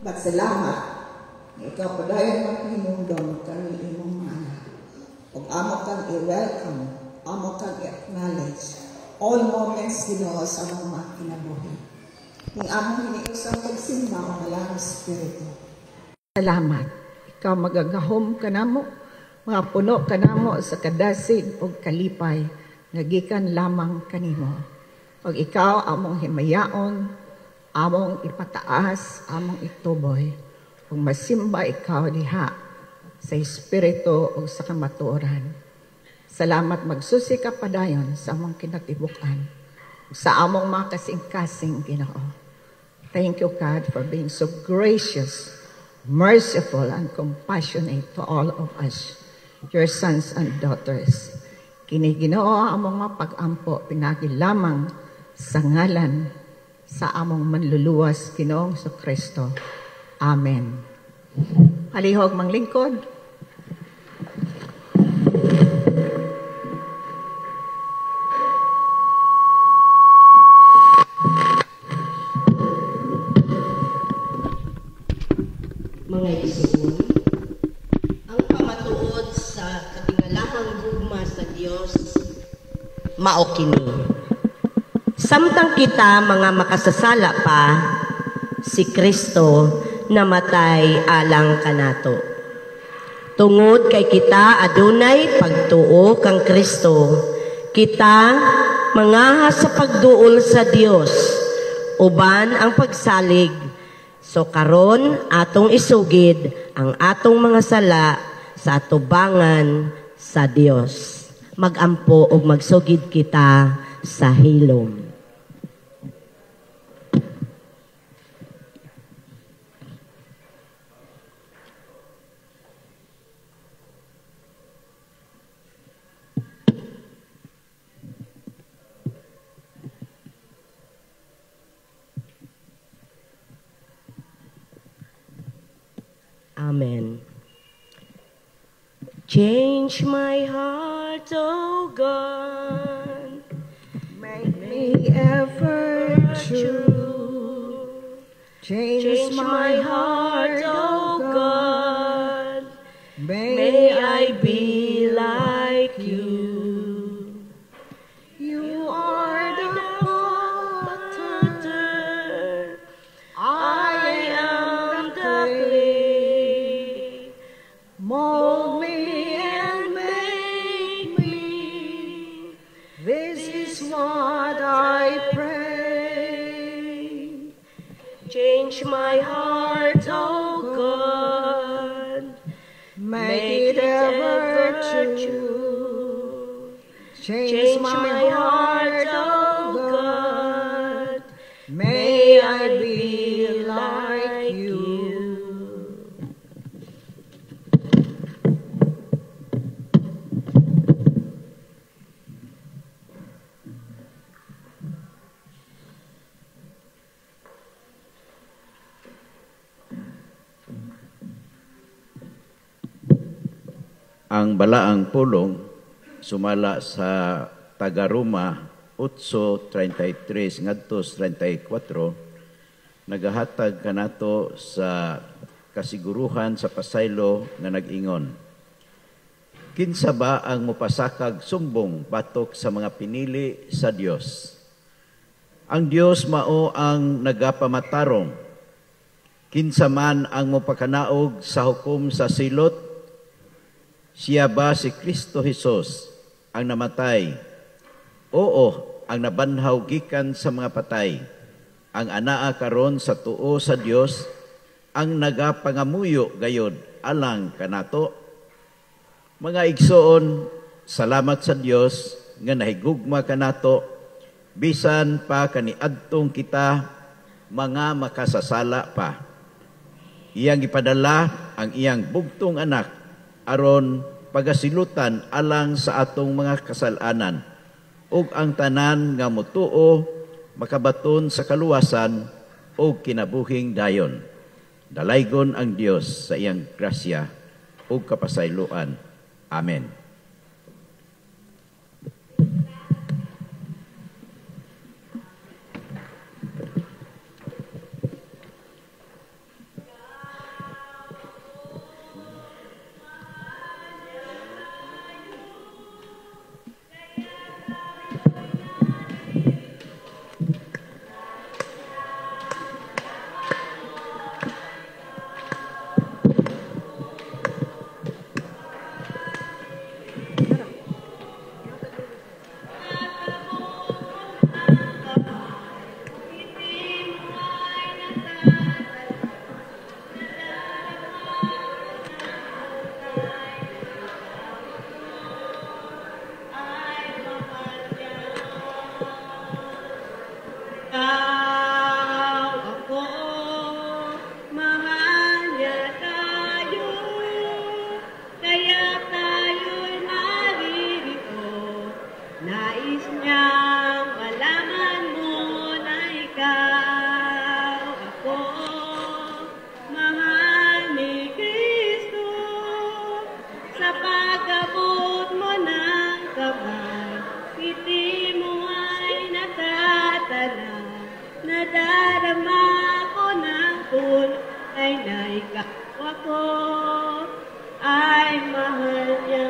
Salamat. Ikaw padayon ang hinungdong kami imong mga anak. Ug amo kang i-welcome, amo kang i-acknowledge all moments Ginoo sa mga kinabuhi. Ning amo hiniusap pagsimba ang Malang Espiritu. Salamat. Ikaw magagahom kanamo, mga puno kanamo sa kadasig ug kalipay nga gikan lamang kanimo. Ug ikaw among himayaon, among ipataas, among ituboy. Ug masimba ikaw diha sa Espiritu ug sa kamatuoran. Salamat magsusi ka padayon sa among kinatibukan, sa among mga kasing-kasing Ginoo. Thank you, God, for being so gracious, merciful, and compassionate to all of us, your sons and daughters. Kini Ginoo among mapag-ampo pinagi lamang sa ngalan sa among manluluwas Ginoong Kristo. Amen. Halihog manglingkod. Mga igsoon, ang pamatuod sa katingalahang gugma sa Dios mao kini. Samtang kita mga makasasala pa, si Kristo namatay alang kanato. Tungod kay kita adunay pagtuo kang Kristo, kita mangahas sa pagduol sa Dios uban ang pagsalig. So karon atong isugid ang atong mga sala sa atubangan sa Dios. Magampo ug magsugid kita sa hilom. Amen. Change my heart, O God, Make me ever true. change my heart, O God, may I be like you. You are the potter, I am the clay. mold me and make me. This is what I pray. Change my heart, O God, Make it ever true. Change my heart, oh God. May I be like you. Ang balaang pulong sumala sa Tagaruma 8:33 ngadto 34 nagahatag kanato sa kasiguruhan sa pasaylo nga nag-ingon. Kinsa ba ang mopasakag sumbong batok sa mga pinili sa Dios? Ang Dios mao ang nagapamatarong. Kinsa man ang mopakanaog sa hukom sa silot? Siya ba si Kristo Jesus ang namatay? Oo, ang nabanhaw gikan sa mga patay. Ang anaa karon sa tuo sa Dios, ang nagapangamuyo gayod alang kanato. Mga igsoon, salamat sa Dios nga nahigugma kanato bisan pa kaniadtong kita mga makasasala pa. Iyang ipadala ang iyang bugtong anak aron pagasilutan alang sa atong mga kasalanan ug ang tanan nga motuo makabaton sa kaluwasan ug kinabuhing dayon. Dalaygon ang Dios sa iyang grasya ug kapasayloan. Amen. ikaw ko ay mahal niya.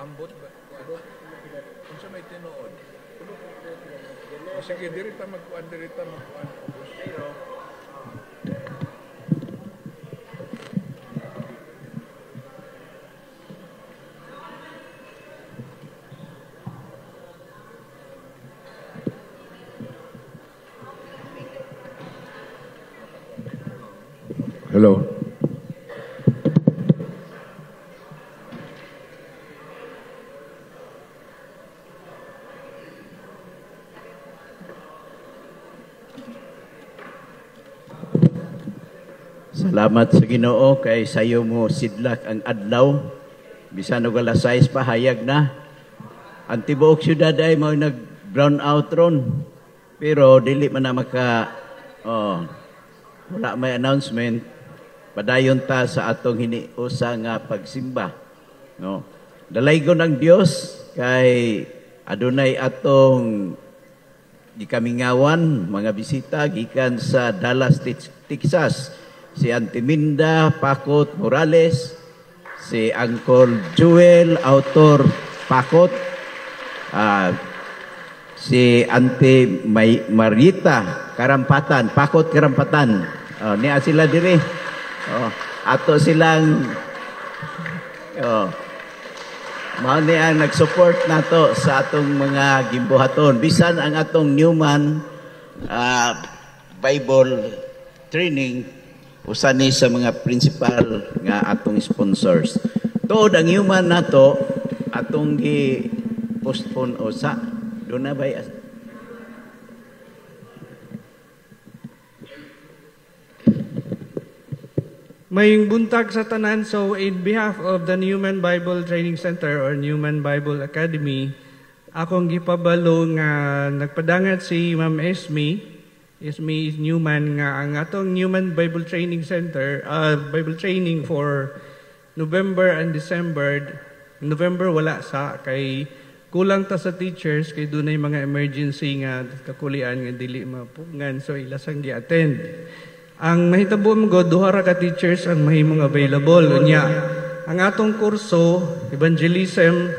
Ambot ba? Kung sa may tinuod. Sige, dirita magkuhan. Hello. Salamat sa Ginoo kay sayo mo sidlak ang adlaw. Bisan og alas 6 pa hayag na. Ang tibuok syudad ay mo nag-brown out ron. Pero dili man na wala may announcement. Padayon ta sa atong hiniusa nga pagsimba. No. Dalaygon ang Dios kay adunay atong gikamingawan mga bisita gikan sa Dallas, Texas. Si Auntie Minda Pakot Morales, si Uncle Joel Autor Pakot, si Auntie Marita Karampatan, Pakot Karampatan. Niya sila diri. Ato silang mao ni ang nag-support nato sa atong mga gimbuhaton. Bisan ang atong Newman Bible training usa ni sa mga principal nga atong sponsors. Tuod ang Newman nato atong gi-postpone usa. Do na ba? Mayong buntag sa tanan. So in behalf of the Newman Bible Training Center or Newman Bible Academy, akong gipabalo nga nagpadangat si Ma'am Esme Newman nga ang atong Newman Bible Training Center, Bible training for November and December. November wala sa kay kulang ta sa teachers kay dunay mga emergency nga kakulian nga dili mapungan, so ilasang gi-attend. Ang mahitabo mo duha ra ka teachers ang mahimong available unya. Ang atong kurso evangelism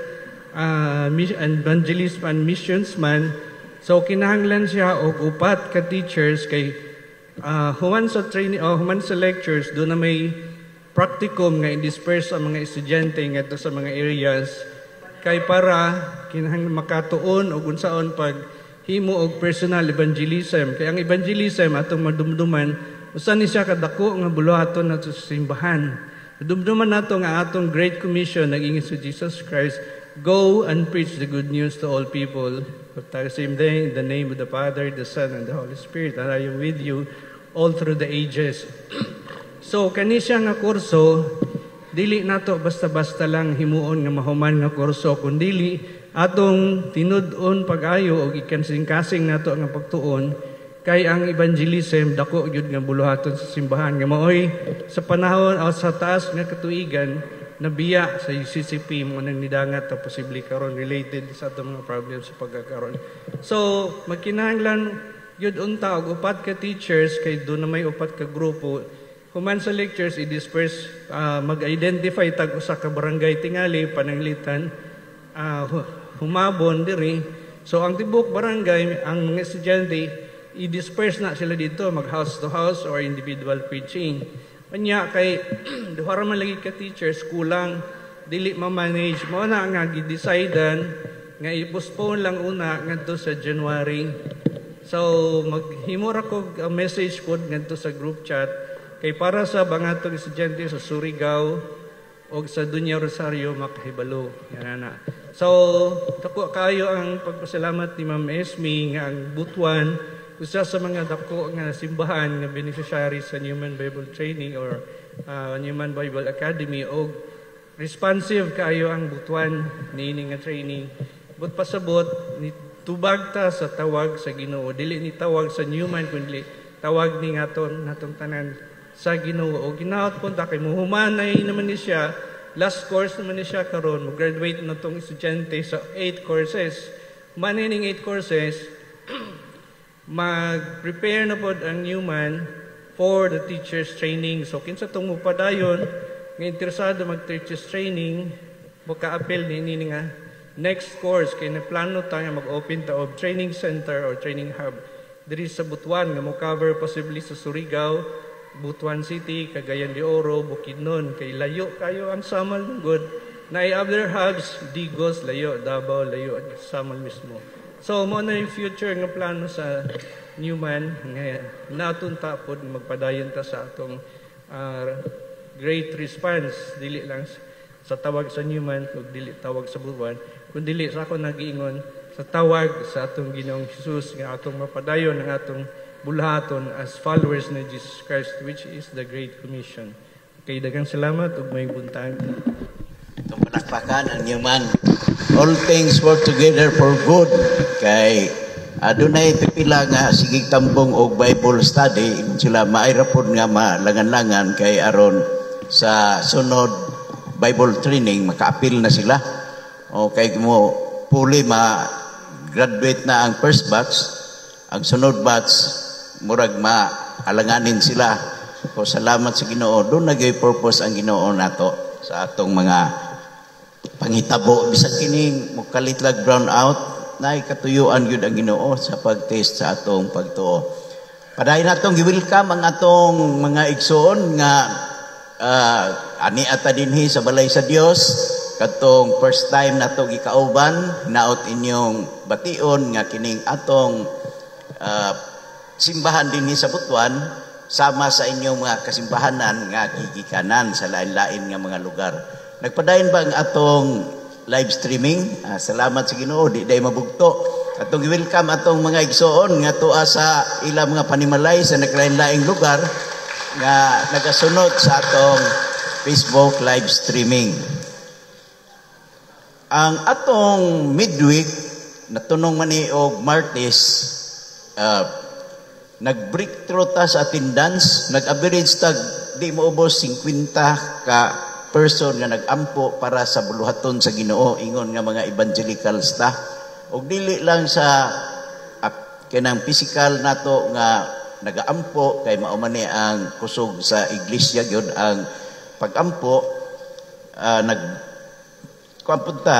and missions man, so kinahanglan siya og upat ka teachers kay human sa training o human sa lectures do na may practicum nga i-disperse ang mga estudyante ngadto sa mga areas kay para kinahanglan makatuon og unsaon pag himo og personal evangelism. Kay ang evangelism atong madumduman usa ni siya kadako nga buluhaton nato sa simbahan. Dumduman nato nga atong Great Commission nag-ingon si Jesus Christ, go and preach the good news to all people. Same day, in the name of the Father, the Son, and the Holy Spirit, and I am with you all through the ages. So, kani siya nga kurso, dili nato basta-basta lang himuon nga mahuman nga kurso, kundili atong tinud-on pag-ayo o ikansing-kasing nato nga pagtuon, kay ang evangelism dako gyud nga buluhaton sa simbahan nga maoy sa panahon o sa taas nga katuigan nabiya sa UCCP mo nang nidangat na posible karon related sa atong mga problems sa pagkakaroon. So, magkinahanglan yun unta og upat ka teachers kay doon na may upat ka grupo. Human sa lectures, i-disperse, mag-identify tag usa ka barangay tingali, pananglitan, humabon diri. So, ang tibok barangay, ang mga estudyante, i-disperse na sila dito, mag-house to house or individual preaching. Kanya kay duha man lagi ka teachers kulang dili ma-manage mo na nga gi-decidean nga i-postpone lang una ngadto sa January. So maghimo ra ko message pod ngadto sa group chat kay para sa bangatong estudyante sa Surigao o sa Dunya Rosario makahibalo yan na. So dako kayo ang pagpasalamat ni Ma'am Esme nga ang Butuan usa sa mga dako nga simbahan nga beneficiary sa Newman Bible Training or Newman Bible Academy o responsive kayo ang Butuan niini nga training. But pasabot ni tubag ta sa tawag sa Ginoo, dili ni tawag sa Newman kundi tawag ni natong tanan sa Ginoo. O ginaot po ta kay muhumanay naman ni siya, last course naman ni siya karon, mo-graduate na tong estudyante sa 8 courses. Manining 8 courses, mag-prepare na po ang Newman for the teacher's training. So, kinsa itong mupadayon, nga interesado mag-teacher's training, maka-appeal ni nga next course, kaya na plano tayo mag-open ta of training center or training hub. Diri sa Butuan, nga mo-cover possibly sa Surigao, Butuan City, Cagayan de Oro, Bukidnon, kay layo kayo ang Samal Lugod. Na other hubs, Digos, layo, Davao, layo, Samal mismo. So, mo na yung future nga plano sa Newman, nga natunta po magpadayon ta sa atong great response, dili lang sa tawag sa Newman, kung dili tawag sa Butuan, kung dili sa ako nag-iingon sa tawag sa atong Ginoong Jesus, nga atong mapadayon ng atong bulahaton as followers ni Jesus Christ, which is the Great Commission. Kay daghang salamat ug may buntag. Itong palakpakan ang Newman. All things work together for good. Kay adunay pipila nga sigig tambong og Bible study sila mairapod nga malangan-langan kay aron sa sunod Bible training maka-appeal na sila. O kay mo puli ma-graduate na ang first batch, ang sunod batch murag maalanganin sila. So salamat sa Ginoo. Doon nagay-purpose ang Ginoo nato sa atong mga panghitabo bisag kining mukalitlag brown out na katuyuan gyud ang Ginoo sa pagtest sa atong pagtuo. Padayon natong gi-welcome ang atong mga igsoon nga ani ata dinhi sa balay sa Dios katong first time nato gikauban, naot inyong bation nga kining atong simbahan dinhi sa Butuan sama sa inyong mga kasimbahanan nga gigikanan sa lain-lain nga mga lugar. Nagpadayon ba ang atong live streaming? Salamat sa Ginoo, di day mabugto. Atong welcome atong mga igsoon nga tuwa sa ilang mga panimalay sa naglain-laing lugar nga nagasunod sa atong Facebook live streaming. Ang atong midweek natunong man ni og Martes nag-breakthrough ta sa attendance, nag-average tag di maubos 50 ka person nga nag-ampo para sa buluhaton sa Ginoo ingon nga mga evangelical staff. Og dili lang sa kanang physical nato nga nagaampo kay mao man ni ang kusog sa iglesia gyud ang pagampo nagkuampunta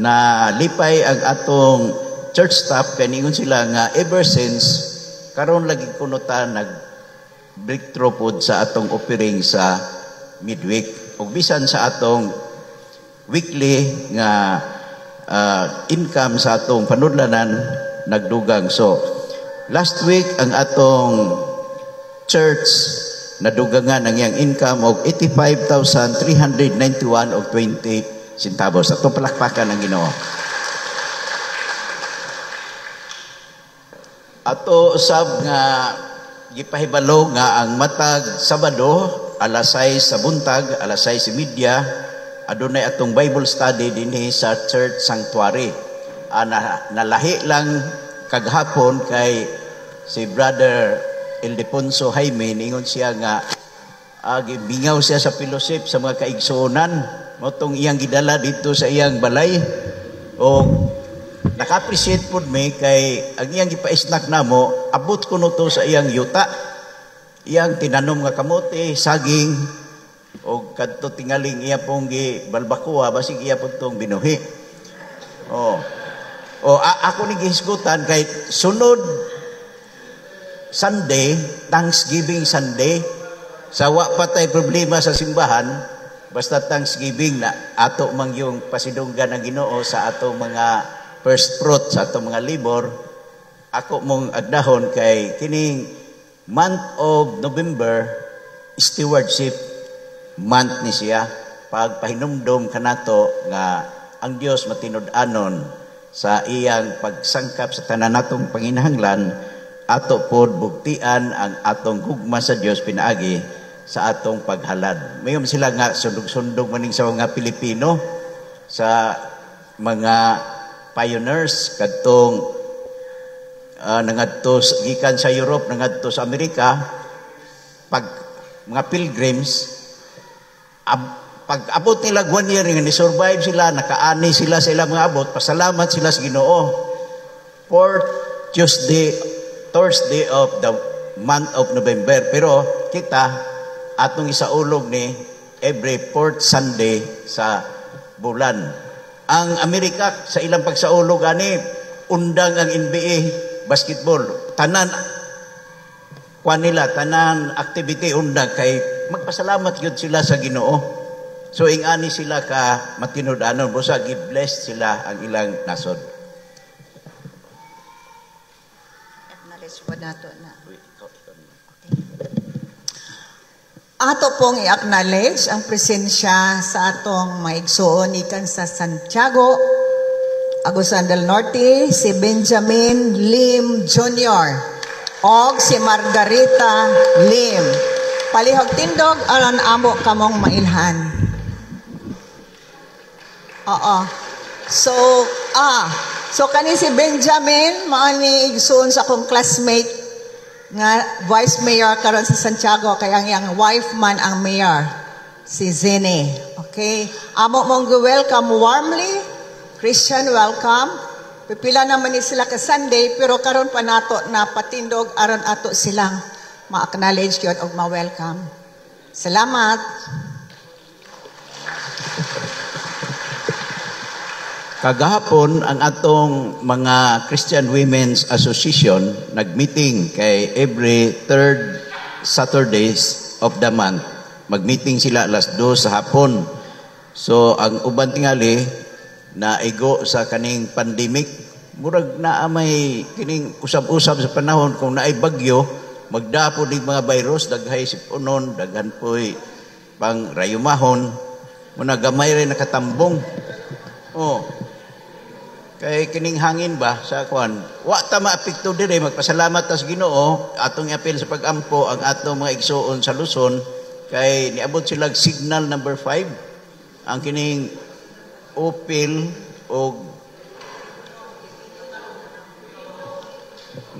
na lipay ang atong church staff kay ningon sila nga ever since karon lagi kuno ta nag breakthrough pod sa atong offering sa midweek ug bisan sa atong weekly nga income sa atong panudlanan nagdugang. So last week ang atong church nadugangan ang iyang income og 85,391 og 20 centavos. Ato palakpakan ang Ginoo. Ato usab nga gipahibalo nga ang matag Sabado alas 6 sa buntag, alas 6:30 adunay atong Bible study dinhi sa Church Sanctuary. Nalahi lang kaghapon kay si Brother Ildefonso Jaime, ningon siya nga bingaw siya sa fellowship sa mga kaigsuonan motong iyang gidala dito sa iyang balay. O naka-appreciate po me kay ang iyang gipa-snack namo, abot ko no to sa iyang yuta. Iyang tinanom nga kamote, saging, o kadto tingaling iya pong gibalbakuha, basig iya po itong binuhi. Ako ni gihisgutan kay sunod Sunday, Thanksgiving Sunday, sa wa patay problema sa simbahan, basta Thanksgiving na ato mang yung pasidunggan ng Ginoo sa ato mga first fruit, sa ato mga libor. Ako mong agdahon kay kining month of November, stewardship month ni siya. Pagpahinumdom kanato nga ang Dios matinud-anon sa iyang pagsangkap sa tanan natong panginahanglan, ato pod bugtian ang atong gugma sa Dios pinaagi sa atong paghalad. Mayroon sila nga sundog-sundog maning sa mga Pilipino, sa mga pioneers kadtong nangadto gikan sa Europe, nangadto sa Amerika, pag mga pilgrims, pag abot nila 1 year nga ni-survive sila, nakaani sila sa ilang mga abot, pasalamat sila sa Ginoo. For Thursday of the month of November. Pero kita, atong isaulog ni every 4th Sunday sa bulan. Ang Amerika, sa ilang pagsaulog, undang ang NBA, basketball, tanan activity undang kay magpasalamat yun sila sa Ginoo. So ingani sila ka matinud-anon, busa gi-bless sila ang ilang nasod. Ato pong i-acknowledge ang presensya sa atong maigsuon ikan sa Santiago, Agusan del Norte, si Benjamin Lim Jr. o si Margarita Lim. Palihog tindog aron amo kamong mailhan. So kani si Benjamin maani igsuon sa akong classmate nga vice mayor karon sa Santiago, kaya ang wife man ang mayor, si Zene. Okay? Amo mong welcome warmly. Christian, welcome. Pipila naman ni sila ka Sunday, pero karon pa nato na patindog aron ato silang ma-acknowledge yun o ma-welcome. Salamat. Kagahapon ang atong mga Christian Women's Association nag-meeting kay every 3rd Saturdays of the month. Mag-meeting sila alas 2 sa hapon. So ang uban tingali na igo sa kaning pandemic, murag na may kining usab-usab sa panahon kung naay bagyo, magdapo dig mga virus, daghay sipunon, daghan po'y pang rayumahon, muna gamay rin nakatambong. Kay kining hangin ba sa kuan, wa ta maapekto dire, magpasalamat ta sa Ginoo, atong i-appeal sa pagampo ang atong mga igsuon sa Luzon, kay niabot sila signal number 5, ang kining Opil o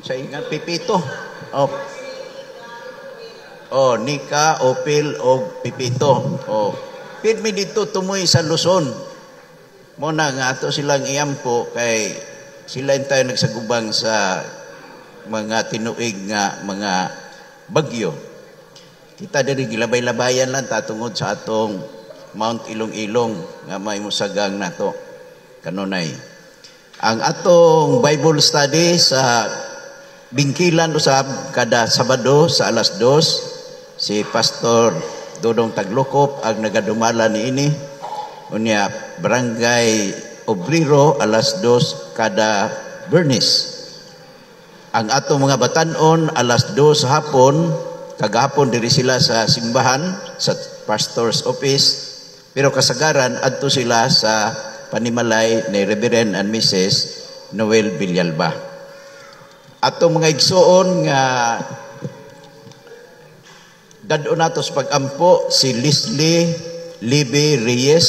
sa ingat Pipito. Nika, Opil o Pipito. Pirmi dito tumoy sa Luzon. Muna nga ato silang iyampo kay sila tayo nagsagubang sa mga tinuig nga mga bagyo. Kita diri gilabay-labayan lang tatungod sa atong Mount Ilong-Ilong nga may musagang nato kanunay. Ang atong Bible study sa Bingkilan usab kada Sabado sa alas 2, si Pastor Dodong Taglokop ang nagadumala niini. Unya Barangay Obrero alas 2 kada Bernis. Ang atong mga batan-on alas 2 sa hapon kagahapon diri sila sa simbahan, sa pastor's office, pero kasagaran adto sila sa panimalay ni Reverend and Mrs. Noel Villalba. Atong mga igsoon nga dadon nato sa pag-ampo si Leslie Libby Reyes,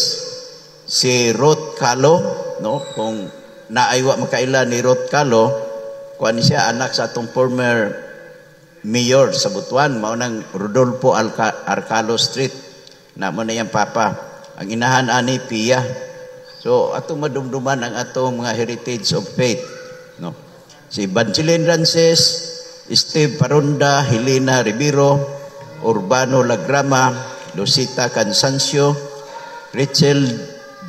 si Ruth Calo, no? Kung naaywa makaila ni Ruth Calo, kuan siya anak sa atong former mayor sa Butuan, mao nang Rodolfo Arcalo Street, na mo na yang papa. Ang inahan ani Pia. So atong madumduman ang atong mga heritage of faith, no? Si Evangeline Rances, Steve Paronda, Helena Ribiro, Urbano Lagrama, Lucita Cansancio, Rachel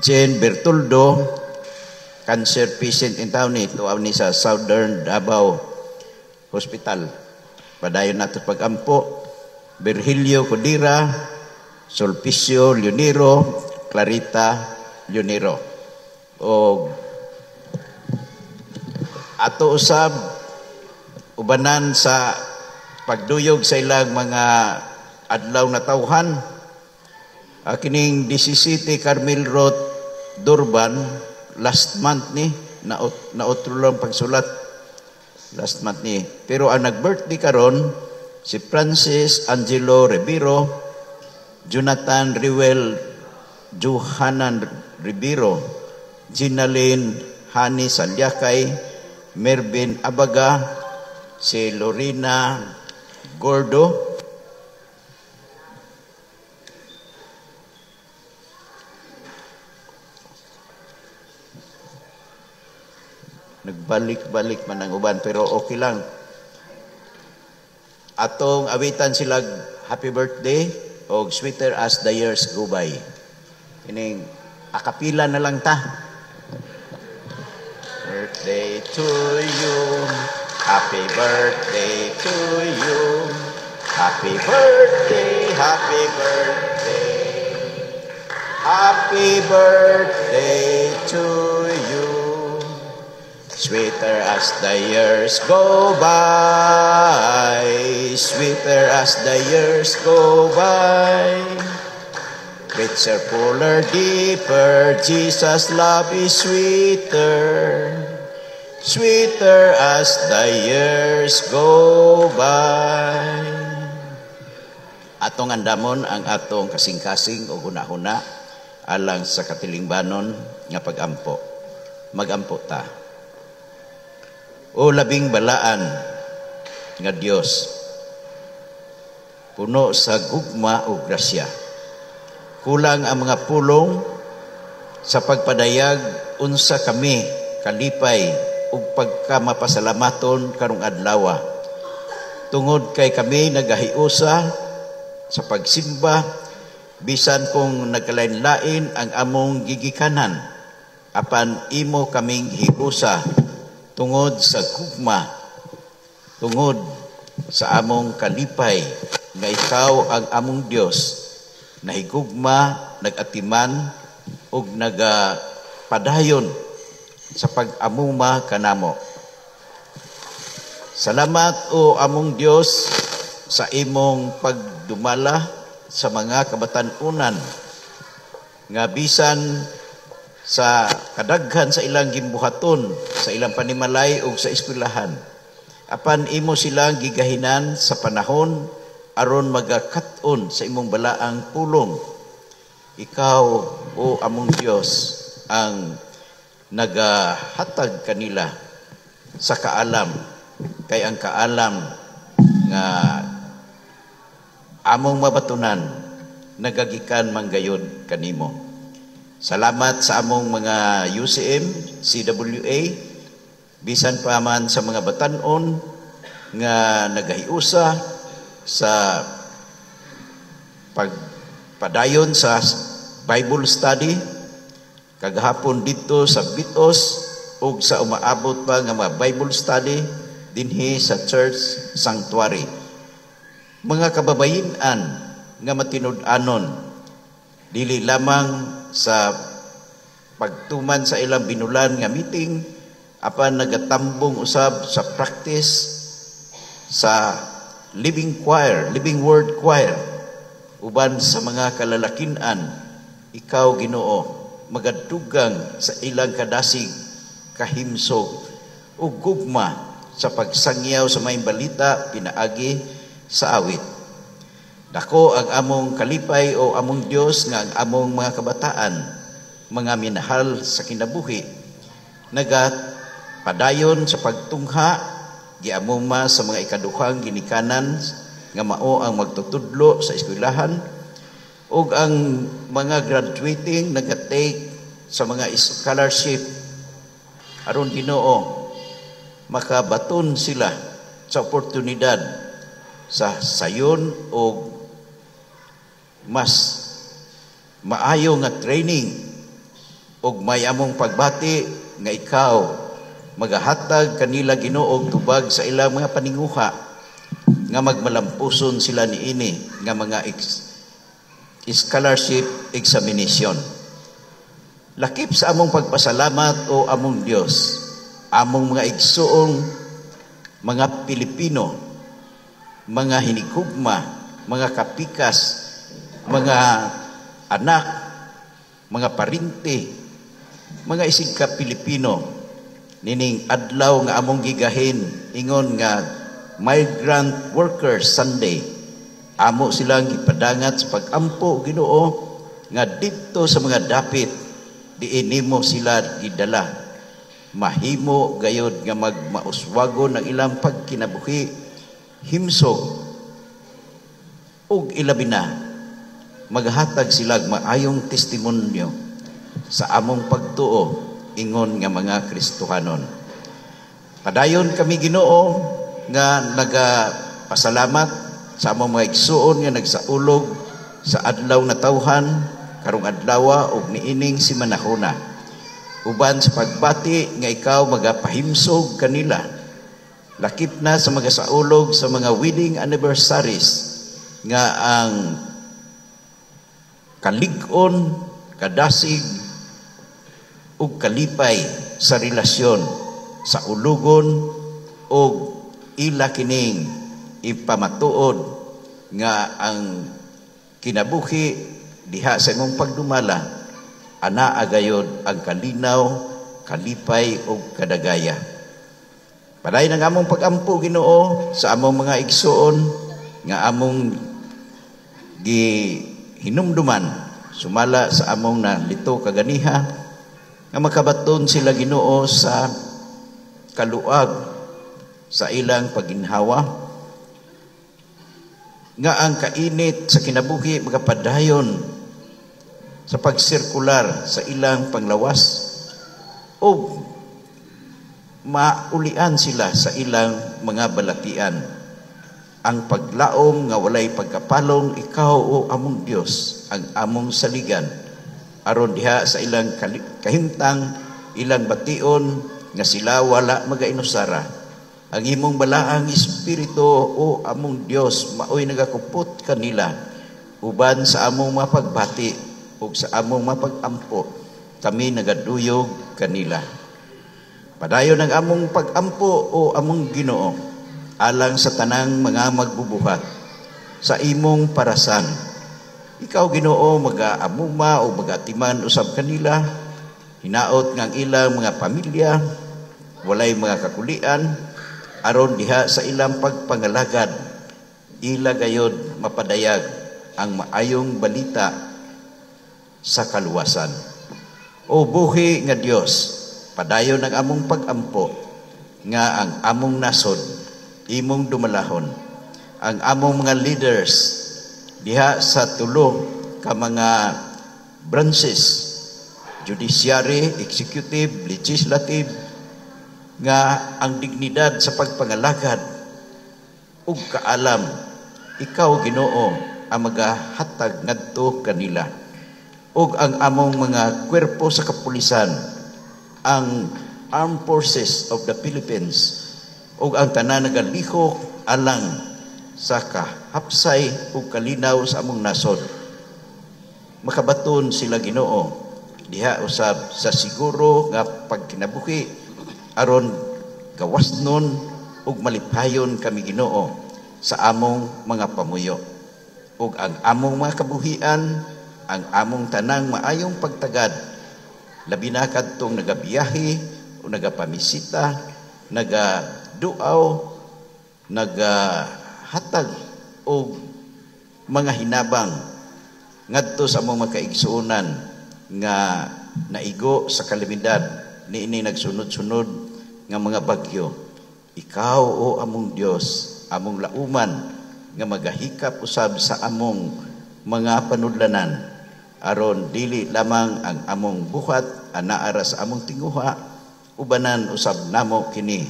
Jane Bertoldo, cancer patient in town ito ni sa Southern Davao Hospital. Padayon nato pag-ampo, Virgilio Codira, Sulpicio Leonero, Clarita Leonero. O ato usab ubanan sa pagduyog sa ilang mga adlaw na tawhan. Kining 17 Carmel Road, Durban, last month ni, nautro lang pagsulat. Last month ni. Pero ang nag-birthday karon si Francis Angelo Ribiro, Jonathan Riwel Johanan Ribiro, Ginaline Hani Salyakay, Mervin Abaga, si Lorena Gordo, nagbalik-balik man ang uban pero okay lang. Atong awitan sila happy birthday o sweeter as the years go by. Ining akapila na lang ta. Birthday to you, happy birthday to you, happy birthday, happy birthday, happy birthday to you. Sweeter as the years go by, sweeter as the years go by. Richer, fuller, deeper, Jesus' love is sweeter, sweeter as the years go by. Atong andamon ang atong kasing-kasing o hunahuna alang sa katilingbanon nga pag-ampo. Mag-ampo ta. O labing balaan nga Dios, puno sa gugma o grasya. Kulang ang mga pulong sa pagpadayag unsa kami kalipay ug pagkamapasalamaton karong adlaw. Tungod kay kami nagahiusa sa pagsimba bisan kung nagkalain-lain ang among gigikanan, apan imo kaming hiusa tungod sa gugma, tungod sa among kalipay nga ikaw ang among Dios, nahigugma, nagatiman, ug nagapadayon sa pag-amuma kanamo. Salamat o among Dios sa imong pagdumala sa mga kabatan-unan nga bisan sa kadaghan sa ilang gimbuhaton sa ilang panimalay ug sa eskwelahan, apan imo silang gigahinan sa panahon aron magakat-on sa imong balaang pulong. Ikaw o among Dios ang nagahatag kanila sa kaalam, kay ang kaalam nga among mabatunan nagagikan manggayod kanimo. Salamat sa among mga UCM, CWA, bisan pa man sa mga batanon nga nagahiusa sa pagpadayon sa Bible study kagahapon dito sa Bitos ug sa umaabot pa nga mga Bible study dinhi sa church sanctuary. Mga kababayin-an nga matinud-anon dili lamang sa pagtuman sa ilang binulan nga meeting, apan nagatambong usab sa practice sa Living Choir, Living Word Choir, uban sa mga kalalakinan, ikaw Ginoo, magadugang sa ilang kadasig, kahimsog, ug gugma sa pagsangyaw sa may balita pinaagi sa awit. Dako ang among kalipay o among Dios nga ang among mga kabataan, mga minahal sa kinabuhi, padayon sa pagtungha, giamuma sa mga ikaduhang ginikanan nga mao ang magtutudlo sa eskwelahan ug ang mga graduating nagatake sa mga scholarship aron Ginoo makabaton sila sa oportunidad sa sayon o mas maayo nga training ug may among pagbati nga ikaw magahatag kanila Ginoo og tubag sa ilang mga paninguha nga magmalampuson sila niini nga mga scholarship examination. Lakip sa among pagpasalamat o among Dios, among mga igsuong mga Pilipino, mga hinigugma, mga kapikas, mga anak, mga parinti, mga isig ka Pilipino, nining adlaw nga among gigahin ingon nga Migrant Workers Sunday, amo silang gipadangat sa pag-ampo Ginoo nga didto sa mga dapit diin nimo sila gidala mahimo gayod nga magmauswagon ang ilang pagkinabuhi himsog ug ilabi na maghatag sila maayong testimonyo sa among pagtuo ingon nga mga Kristohanon. Padayon kami Ginoo nga nagapasalamat sa among mga igsuon nga nagsaulog sa adlaw na tawhan karong adlaw ug niining si manahona. Uban sa pagbati nga ikaw magapahimsog kanila. Lakip na sa magasaulog sa mga wedding anniversaries nga ang kalig-on, kadasig ug kalipay sa relasyon sa ulugon ug ila kining ipamatuod nga ang kinabuhi diha sa imong pagdumala ana agayod ang kalinaw, kalipay ug kadagaya. Paday ng among pag-ampo Ginoo sa among mga igsuon nga among gihinumduman sumala sa among nalito kaganiha nga makabaton sila Ginoo sa kaluag sa ilang paginhawa nga ang kainit sa kinabuhi magapadayon sa pagsirkular sa ilang panglawas o maulian sila sa ilang mga balatian. Ang paglaom nga walay pagkapalong ikaw o among Dios ang among saligan aron diha sa ilang kahimtang ilang bation nga sila wala magainusara. Ang imong balaang espiritu o among Dios maoy nagakupot kanila uban sa among mapagbati ug sa among mapag-ampo kami nagaduyog kanila. Padayon ang among pag-ampo o among Ginoo alang sa tanang mga magbubuhat sa imong parasan. Ikaw Ginoo mag-aamuma o mag-atiman usab kanila, hinaot ng ilang mga pamilya, walay mga kakulian, aron diha sa ilang pagpangalagad, ila gayod mapadayag ang maayong balita sa kaluwasan. O buhi nga Dios, padayon ang among pag-ampo, nga ang among nasod, imong dumalahon, ang among mga leaders, diha sa tulo ka mga branches, judiciary, executive, legislative, nga ang dignidad sa pagpangalagad ug kaalam, ikaw Ginoo ang magahatag ngadto kanila. Ug ang among mga kwerpo sa kapulisan, ang Armed Forces of the Philippines, ug ang tanan nagalihok alang sa kahapsay ug kalinaw sa among nasod. Makabaton sila Ginoo diha usab sa siguro nga pagkinabuhi aron gawasnon ug malipayon kami Ginoo sa among mga pamuyo. Ug ang among mga kabuhian, ang among tanang maayong pagtagad, labi na kadtong nagabiyahe o nagapamisita, nagaduaw, nagahatag o mga hinabang ngadto sa among makaigsuonan nga naigo sa kalamidad niini nagsunod-sunod nga mga bagyo. Ikaw o among Dios, among lauman nga magahikap usab sa among mga panudlanan aron dili lamang ang among buhat anaara sa among tinguha, ubanan usab namo kini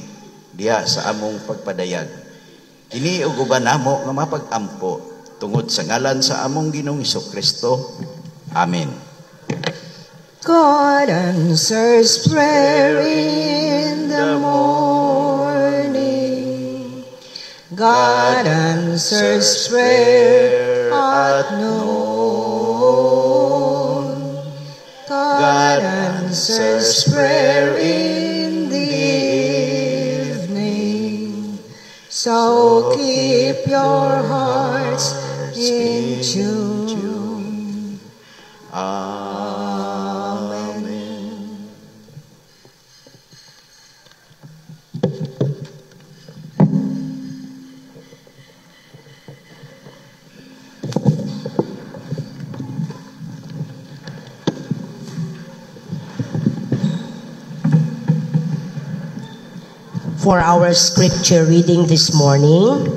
diha sa among pagpadayag. Kini ug uban namo nga mapag-ampo tungod sa ngalan sa among Ginoong Hesukristo. Amen. God answers prayer in the morning. God answers prayer at noon. God answers prayer in the evening. So keep your hearts in tune. Amen. For our scripture reading this morning,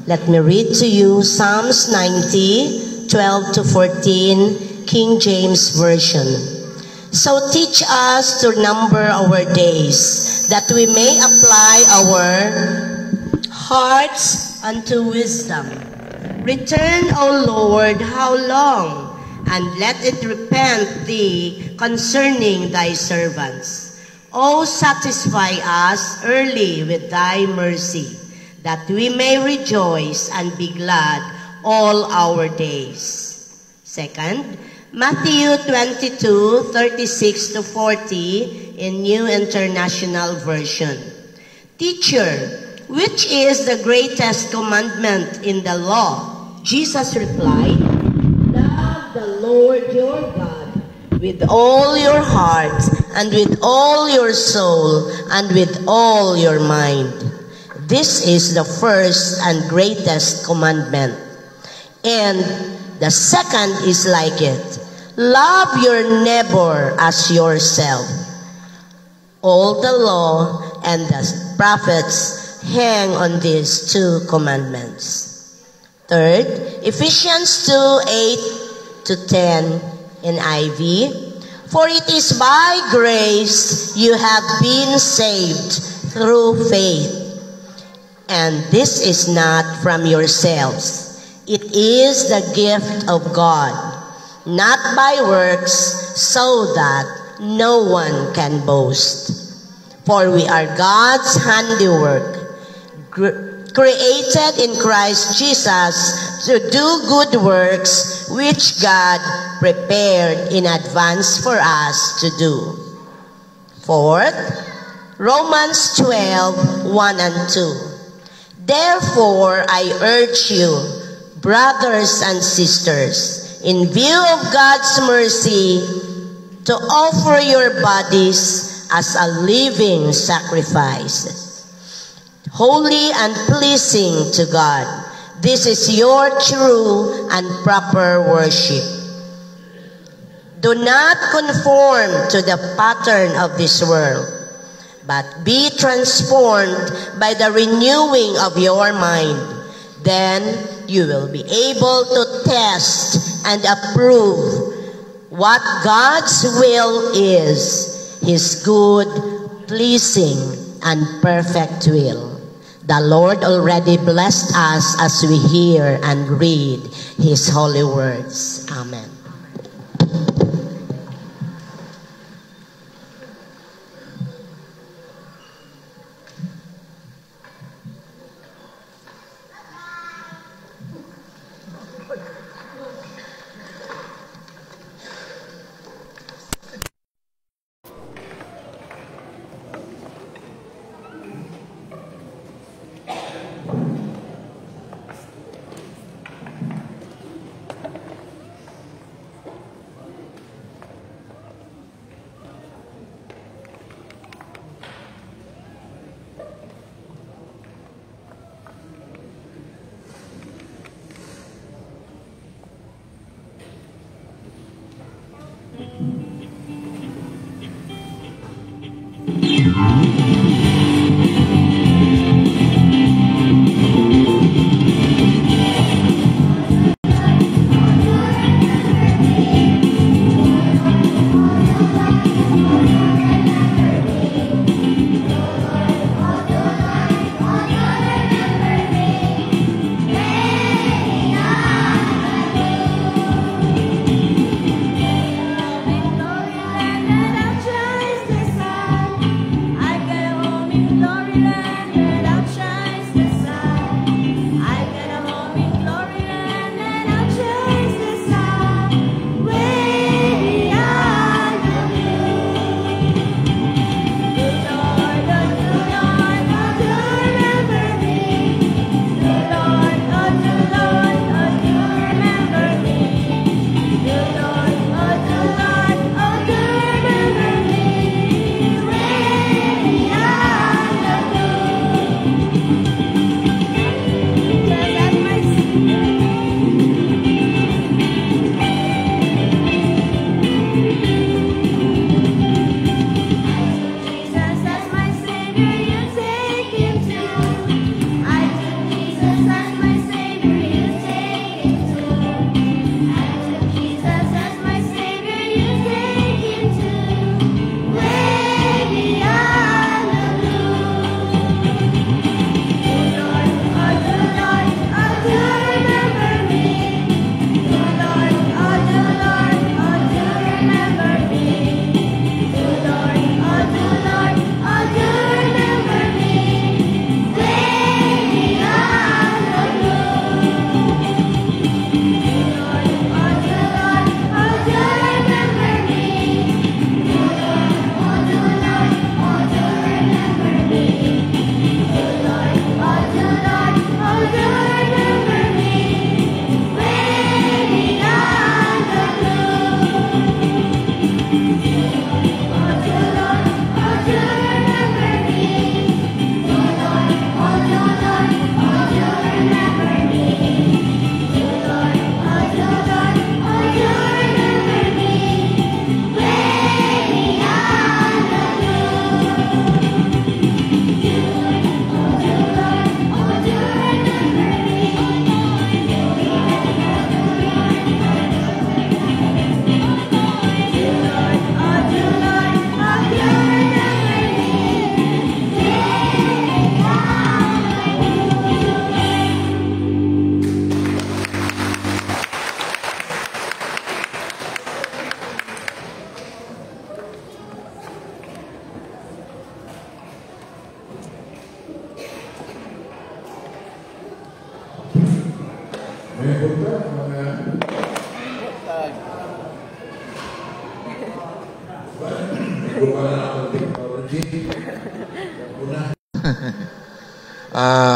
let me read to you Psalms 90, 12 to 14, King James Version. So teach us to number our days, that we may apply our hearts unto wisdom. Return, O Lord, how long? And let it repent thee concerning thy servants. O satisfy us early with thy mercy, that we may rejoice and be glad all our days. Second, Matthew 22, 36 to 40 in New International Version. Teacher, which is the greatest commandment in the law? Jesus replied, love the Lord your God with all your heart, and with all your soul, and with all your mind. This is the first and greatest commandment. And the second is like it. Love your neighbor as yourself. All the law and the prophets hang on these two commandments. Third, Ephesians 2, 8 to 10 NIV. For it is by grace you have been saved through faith. And this is not from yourselves. It is the gift of God, not by works, so that no one can boast. For we are God's handiwork, created in Christ Jesus to do good works which God prepared in advance for us to do. Fourth, Romans 12, 1 and 2. Therefore, I urge you, brothers and sisters, in view of God's mercy, to offer your bodies as a living sacrifice, holy and pleasing to God. This is your true and proper worship. Do not conform to the pattern of this world, but be transformed by the renewing of your mind. Then you will be able to test and approve what God's will is, His good, pleasing, and perfect will. The Lord already blessed us as we hear and read His holy words. Amen.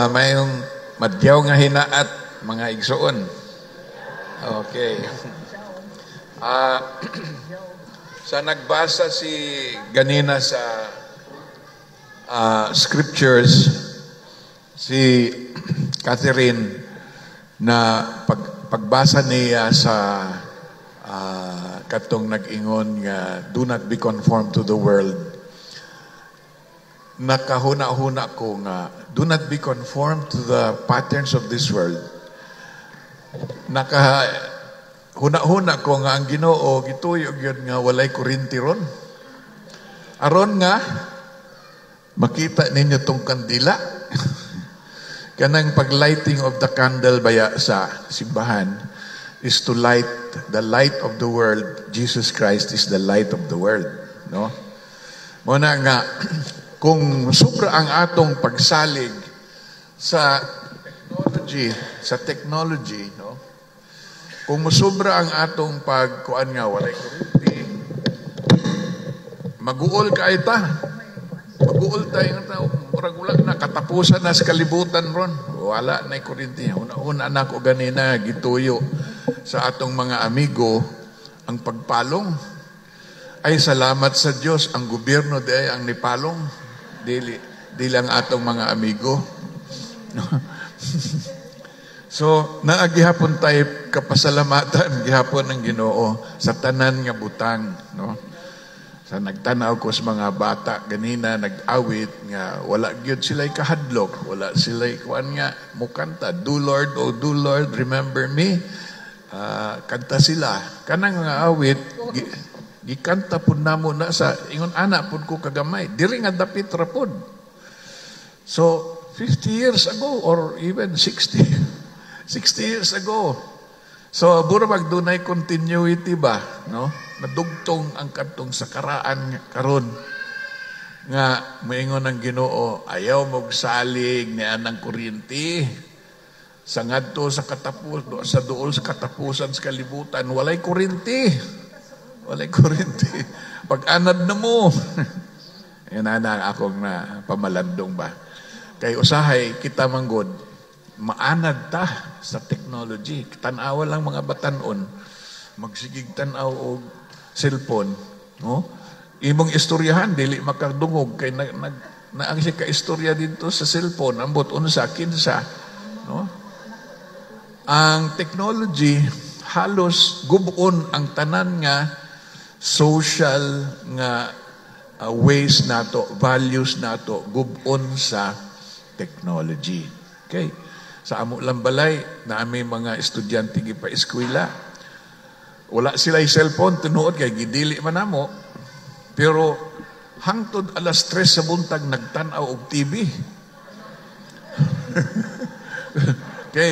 Mayong madyaw nga hinaat mga igsoon. Okay. Sa nagbasa si ganina sa scriptures, si Catherine, na pagbasa niya sa katong nag-ingon nga do not be conformed to the world, nakahuna-huna ko nga do not be conformed to the patterns of this world. Huna-huna ko nga ang Ginoo gituyog yun nga walay kurinti ron, aron nga makita ninyo tong kandila. Kanang paglighting of the candle baya sa simbahan is to light the light of the world. Jesus Christ is the light of the world, no? Muna nga kung sobra ang atong pagsalig sa technology, no? Kung musobra ang atong pagkuan nga walay kuryente, maguol ka ita. Maguol tayo nga murag wala na katapusan na sa kalibutan ron. Wala na kuryente. Una na ko ganina gituyo sa atong mga amigo ang pagpalong. Ay salamat sa Dios ang gobyerno di ang nipalong. Dili ang atong mga amigo. So, naagihapon tayo kapasalamatan gihapon ng Ginoo sa tanan nga butang, no? Sa nagtanaw ko sa mga bata ganina nag-awit nga wala gyud sila'y kahadlok, wala sila'y kuan nga mukanta, do Lord, oh do Lord, remember me. Kanta sila. Kanang nga awit gikanta pud namo na sa ingon ana pud ko kagamay. Diri nga dapit ra pud. So, 50 years ago or even 60 years ago. So, buro magdunay continuity ba, no? Nadugtong ang katong sakaraan karon nga moingon ang Ginoo, ayaw mog salig ni anang kuryente. Sa ngadto sa duol sa katapusan sa kalibutan, walay kuryente. Walay kuryente. Pag-anad na mo. Yan na akong na pamalandong ba. Kay usahay kita manggod maanad ta sa technology. Tanawa lang mga batanon, magsigig tanaw og cellphone, no? Imong istoryahan dili makadungog kay naang siya ka istorya dito sa cellphone ambot unsa kinsa, no? Ang technology halos gubon ang tanan nga social nga ways nato, values nato gubon sa technology. Okay? Sa amo lang balay, naami mga estudyante gipa-eskwela. Wala sila yung cellphone, tinuod kay gidili man namo. Pero hangtod alas 3 sa buntag nagtanaw og TV. Kay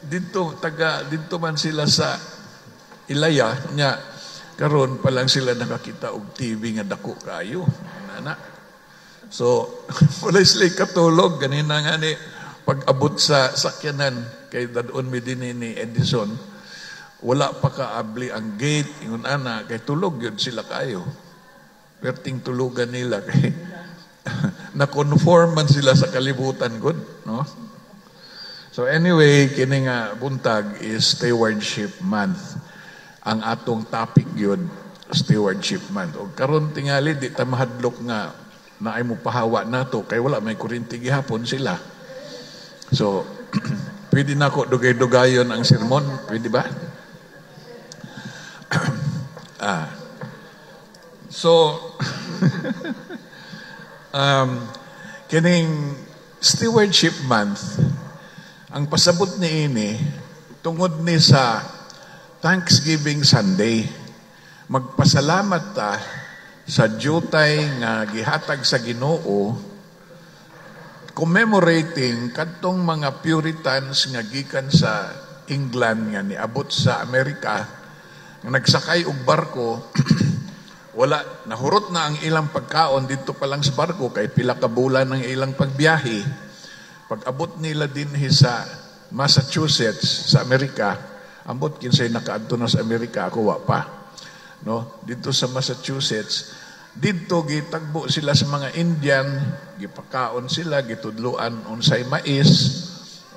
dito man sila sa Ilaya nya karon pa lang sila nakakita og TV nga dako kayo. Nana. So wala sila katulog ganina nga ni pag-abot sa sakyanan kay dadon mi din ni Edison, wala pa kaabli ang gate, ingon ana, kay tulog yun sila kayo. Perting tulugan nila kay na-conform man sila sa kalibutan good, no? So anyway, kini nga buntag is Stewardship Month. Ang atong topic yun, Stewardship Month. O karon tingali di ta mahadlok nga naay mo pahawa nato kay wala may kuryente gihapon sila. So, pwede na ako dugay-dugayon ang sermon. Pwede ba? So, kining Stewardship Month, ang pasabot ni ini, tungod ni sa Thanksgiving Sunday, magpasalamat ta sa jutay nga gihatag sa Ginoo commemorating kadtong mga Puritans nga gikan sa England nga niabot sa Amerika nga nagsakay og barko wala nahurot na ang ilang pagkaon dito pa lang sa barko kay pila ka bulan ang ilang pagbiyahe. Pag abot nila dinhi sa Massachusetts sa Amerika, ambot kinsay nakaadto na sa Amerika, ako wa pa, no? Dito sa Massachusetts dito gitagbo sila sa mga Indian, gipakaon sila, gitudluan unsay mais,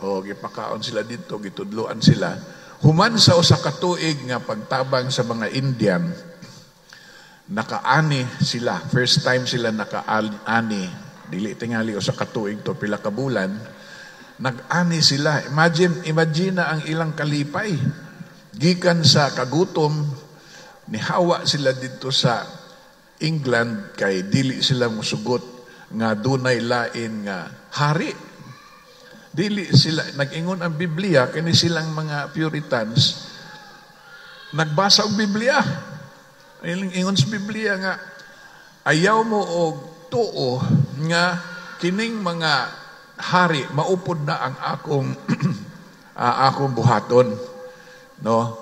o gipakaon sila dito, gitudluan sila. Human sa usa ka tuig nga pagtabang sa mga Indian, nakaani sila. First time sila nakaani, dili tingali usa ka tuig to, pila ka bulan. Nag-ani sila. Imagine na ang ilang kalipay. Gikan sa kagutom, nihawa sila dito sa England kay dili sila musugot nga dunay lain nga hari. Dili sila nag-ingon ang Biblia kani silang mga Puritans nagbasa og Biblia. Ingon sa Biblia nga ayaw mo og tuo nga kining mga hari maupod na ang akong akong buhaton, no?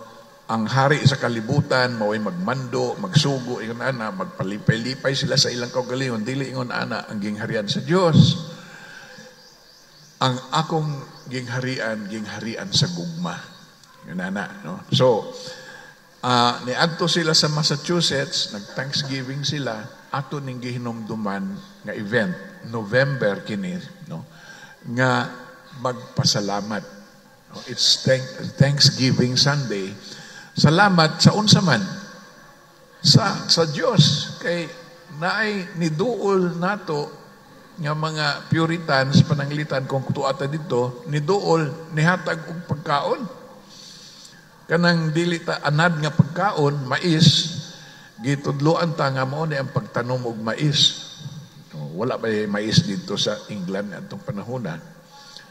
Ang hari sa kalibutan mao'y magmando, magsugo, ingon ana, magpalipay-lipay sila sa ilang kaugalingon, dili ingon ana ang gingharian sa Dios. Ang akong gingharian sa gugma. Yun ana, no? So, niadto sila sa Massachusetts, nag-Thanksgiving sila, ato ning gihinumduman nga event, November kini, no? Nga magpasalamat. No? It's Thanksgiving Sunday. Salamat sa unsa man sa Dios kay naay niduol nato nga mga Puritans pananglitan kung tuata dito niduol nihatag og pagkaon kanang dili ta anad nga pagkaon mais gitudloan ta nga mao ni ang pagtanom og mais. Wala ba mais dito sa England atong panahon na.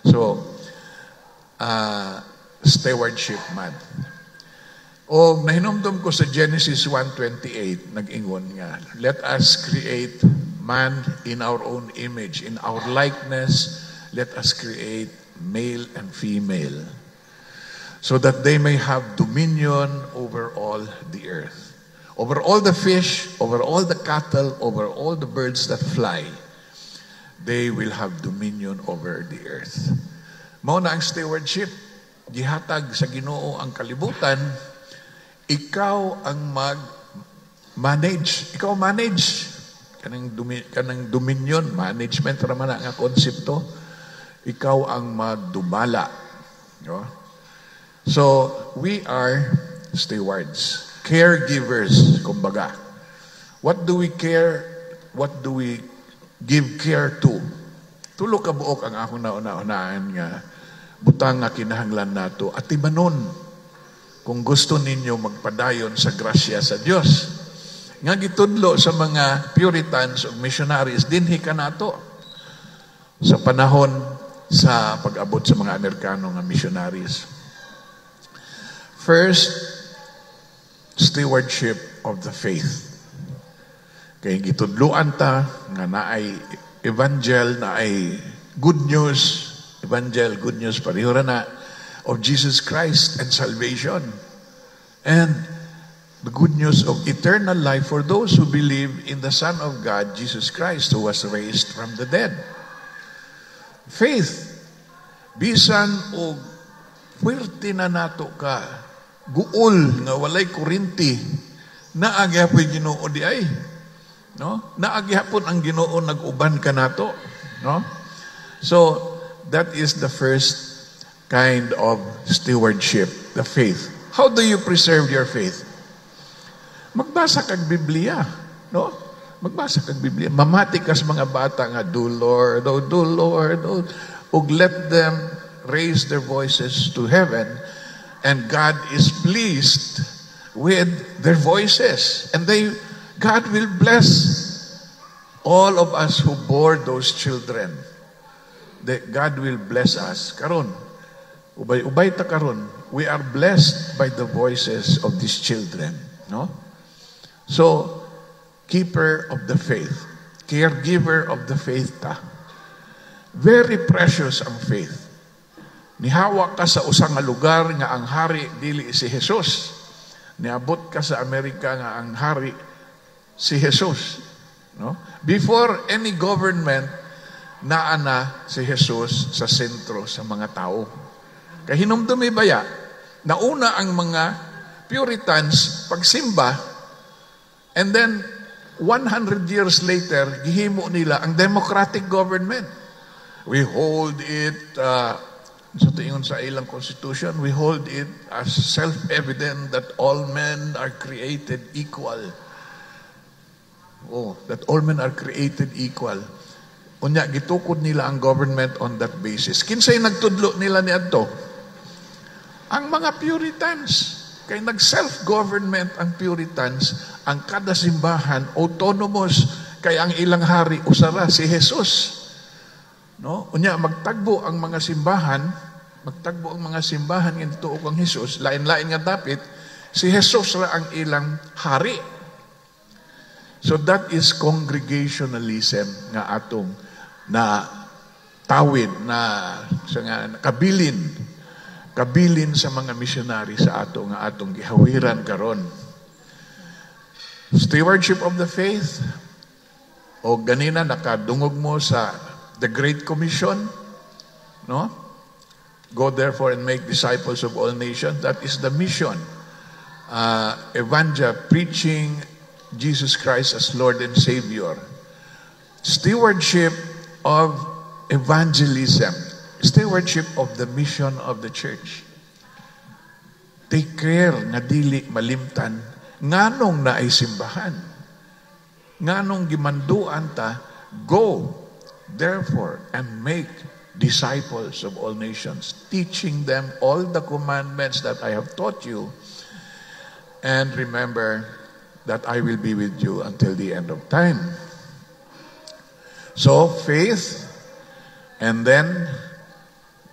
So stewardship man. O nahinumdum ko sa Genesis 1:28, nag-ingon nga, let us create man in our own image, in our likeness, let us create male and female, so that they may have dominion over all the earth, over all the fish, over all the cattle, over all the birds that fly. They will have dominion over the earth. Mao na ang stewardship. Gihatag sa Ginoo ang kalibutan, ikaw ang mag-manage. Ikaw manage. Kanang dominion, management raman nga konsepto. Ikaw ang magdumala. No? So, we are stewards. Caregivers, kumbaga. What do we care? What do we give care to? Tulo ka buok ang akong nauna-unaan nga butang nga kinahanglan nato at ibanon kung gusto ninyo magpadayon sa grasya sa Dios. Nga gitudlo sa mga Puritans o missionaries dinhi kanato sa panahon sa pag-abot sa mga Amerikano nga missionaries. First, stewardship of the faith. Kay gitudloan ta nga naay evangel, naay good news, evangel, good news, pareho na of Jesus Christ and salvation. And the good news of eternal life for those who believe in the Son of God, Jesus Christ, who was raised from the dead. Faith, bisan o puwerte na nato ka, guol nga walay kurinti, naagyapon Ginoo di ay. No? Naagyapon ang Ginoo nag-uban ka nato. No? So, that is the first kind of stewardship, the faith. How do you preserve your faith? Magbasa kag Biblia, no? Magbasa kag Biblia. Mamati ka sa mga bata nga, do Lord, ug let them raise their voices to heaven, and God is pleased with their voices. And God will bless all of us who bore those children. That God will bless us. Karon, ubay ta karon, we are blessed by the voices of these children, no? So, keeper of the faith, caregiver of the faith ta. Very precious ang faith. Nihawa ka sa usang nga lugar nga ang hari dili si Jesus. Niabot ka sa Amerika nga ang hari si Jesus, no? Before any government, naana si Jesus sa sentro sa mga tao. Kaya hinumdumi baya, nauna ang mga Puritans pagsimba, and then 100 years later, gihimo nila ang democratic government. We hold it, sa tingin sa ilang constitution, we hold it as self-evident that all men are created equal. That all men are created equal. Unya, gitukod nila ang government on that basis. Kinsay nagtudlo nila ni adto? Ang mga Puritans. Kay nag-self-government ang Puritans, ang kada simbahan, autonomous, kay ang ilang hari, usara, si Jesus. No? Unya, magtagbo ang mga simbahan ng tuo kang Jesus, lain-lain nga dapit, si Jesus ra ang ilang hari. So that is congregationalism nga atong na tawid, na kabilin sa mga missionary sa atong gihawiran karon. Stewardship of the faith, o ganina nakadungog mo sa the Great Commission, no? Go therefore and make disciples of all nations. That is the mission. Preaching Jesus Christ as Lord and Savior. Stewardship of evangelism. Stewardship of the mission of the church. Take care nga dili malimtan nganong naay simbahan. Nganong gimanduan ta, go therefore and make disciples of all nations, teaching them all the commandments that I have taught you, and remember that I will be with you until the end of time. So, faith, and then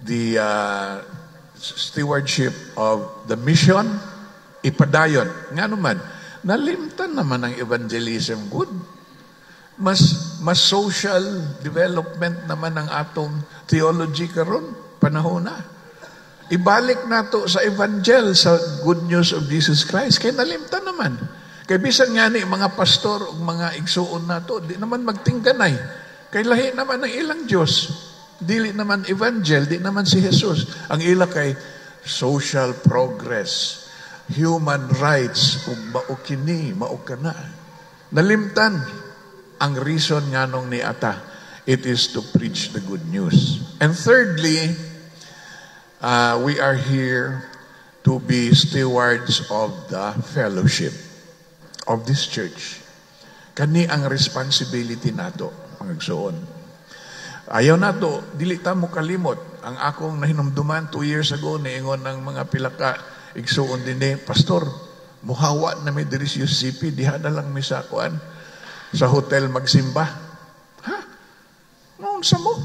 the stewardship of the mission, ipadayon. Nga naman, nalimtan naman ang evangelism good. Mas social development naman ang atong theology karon, panahon na. Ibalik nato sa evangel, sa good news of Jesus Christ, kay nalimtan naman. Kay bisan nga ni mga pastor o mga igsuon nato, di naman magtingganay. Kay lahi naman ang ilang Diyos. Dili naman evangel, di naman si Jesus. Ang ila kay social progress, human rights, maukini, maukana. Nalimtan ang reason nga nung ni ata, it is to preach the good news. And thirdly, we are here to be stewards of the fellowship of this church. Kani ang responsibility nato, mga igsoon. Ayaw nato, dili ta mo kalimot. Ang akong nahinumduman 2 years ago, niingon ng mga pilaka, igsuon din Pastor, muhawa na may diri sa UCP, diha na lang misa kuan sa hotel magsimba. Ha? Noon sa mo?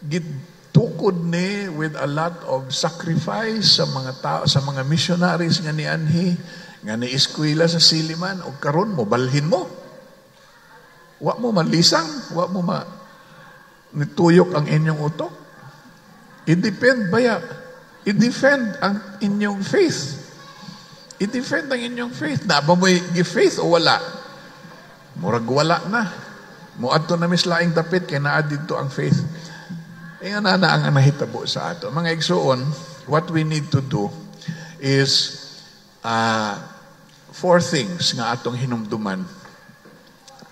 Gitukod ni with a lot of sacrifice sa mga tao, sa mga missionaries nga ni Anhi, nga ni eskwela sa Siliman, o karon mo, balhin mo. Wa mo malisang, wa mo nituyok ang inyong utok. I-defend ang inyong faith. I-defend ang inyong faith. Na ba mo'y faith o wala? Murag wala na. Muadto na mislaing tapit, kaya naad dito ang faith. Nga na ang nahitabo sa ato. Mga igsuon, what we need to do is 4 things nga atong hinumduman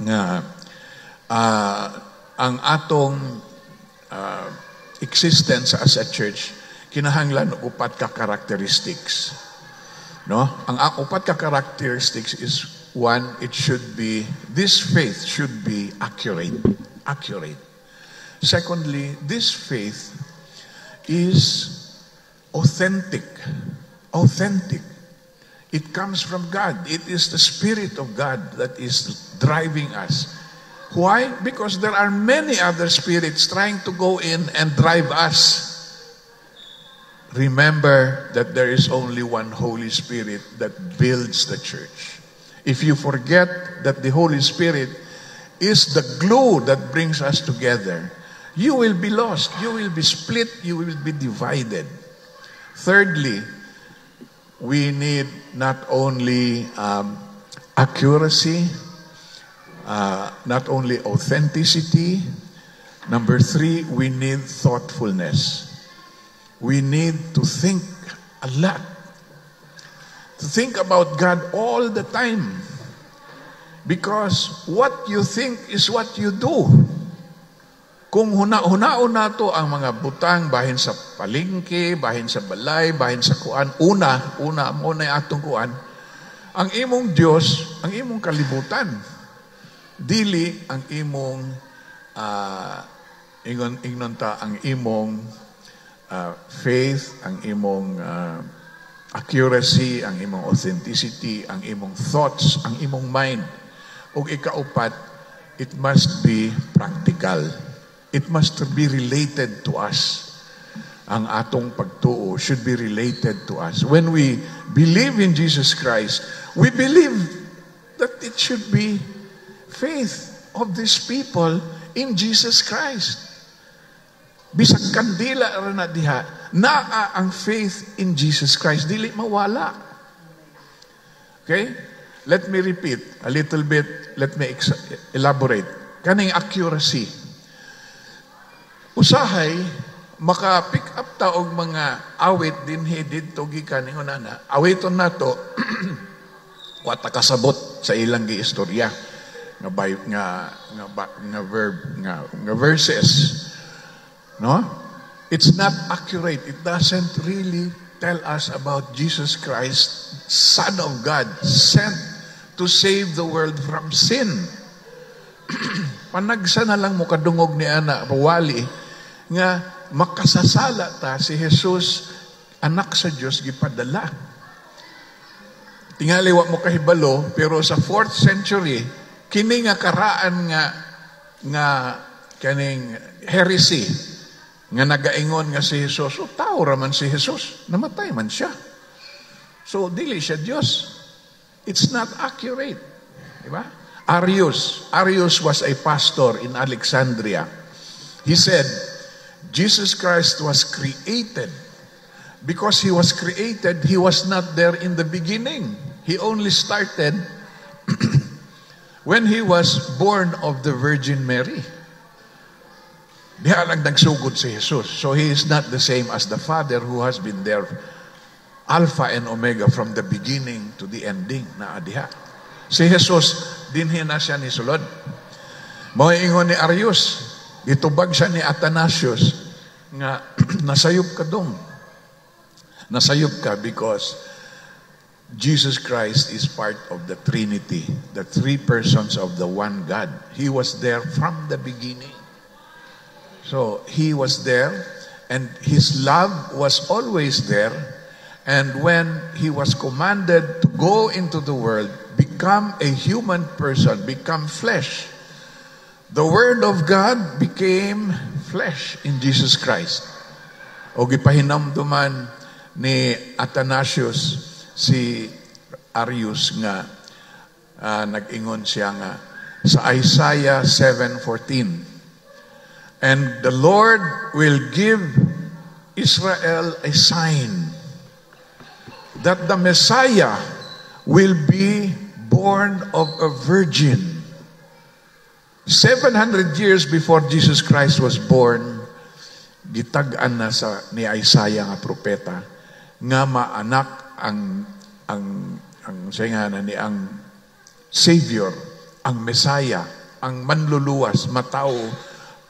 nga ang atong existence as a church kinahanglan og 4 ka characteristics. No? Ang 4 ka characteristics is 1, this faith should be accurate. Secondly, this faith is authentic. It comes from God. It is the Spirit of God that is driving us. Why? Because there are many other spirits trying to go in and drive us. Remember that there is only one Holy Spirit that builds the church. If you forget that the Holy Spirit is the glue that brings us together, you will be lost, you will be split, you will be divided. Thirdly, we need not only accuracy, not only authenticity. Number 3, we need thoughtfulness. We need to think a lot. To think about God all the time. Because what you think is what you do. Kung huna-hunaon nato ang mga butang bahin sa palengke, bahin sa balay, bahin sa kuan, una mo na atong kuan, ang imong Dios, ang imong kalibutan, dili ang imong ang imong faith, ang imong accuracy, ang imong authenticity, ang imong thoughts, ang imong mind. O ikaupat, it must be practical. It must be related to us. Ang atong pagtuo should be related to us. When we believe in Jesus Christ, we believe that it should be faith of these people in Jesus Christ. Bisag kandila ra na diha, naa ang faith in Jesus Christ, dili mawala. Okay? Let me repeat a little bit, let me elaborate. Kaning accuracy. Usahay, maka-pick up ta og mga awit dinhi didto gikan ingonana. Awiton nato wata kasabot sa ilang giistorya nga verses. No? It's not accurate. It doesn't really tell us about Jesus Christ, Son of God, sent to save the world from sin. Panagsa na lang mo kadungog ni ana wali nga makasasala ta si Jesus, anak sa Dios gipadala. Tingali wa mo kahibalo, pero sa 4th century kini nga karaan nga kaning heresy nga nagaingon nga si Jesus, o tao raman si Jesus, namatay man siya. So dili siya Dios. It's not accurate. Diba? Arius was a pastor in Alexandria. He said, Jesus Christ was created. Because he was created, he was not there in the beginning. He only started when he was born of the Virgin Mary. Diha lang nagsugod si Jesus. So he is not the same as the Father who has been there, Alpha and Omega, from the beginning to the ending na adiha. Si Jesus, dinhi na siya ni sulod. Moingon ni Arius, itubag siya ni Athanasius, nga nasayop ka dong. Nasayop ka because Jesus Christ is part of the Trinity, the three persons of the one God. He was there from the beginning. So he was there, and his love was always there. And when he was commanded to go into the world, become a human person, become flesh, the Word of God became flesh in Jesus Christ. O gipahinamduman ni Athanasius si Arius nga nag-ingon siya nga sa Isaiah 7:14, and the Lord will give Israel a sign that the Messiah will be born of a virgin. 700 years before Jesus Christ was born, gitag-an na ni Isaiah nga propeta nga maanak ang Savior, ang Messiah, ang manluluwas, matao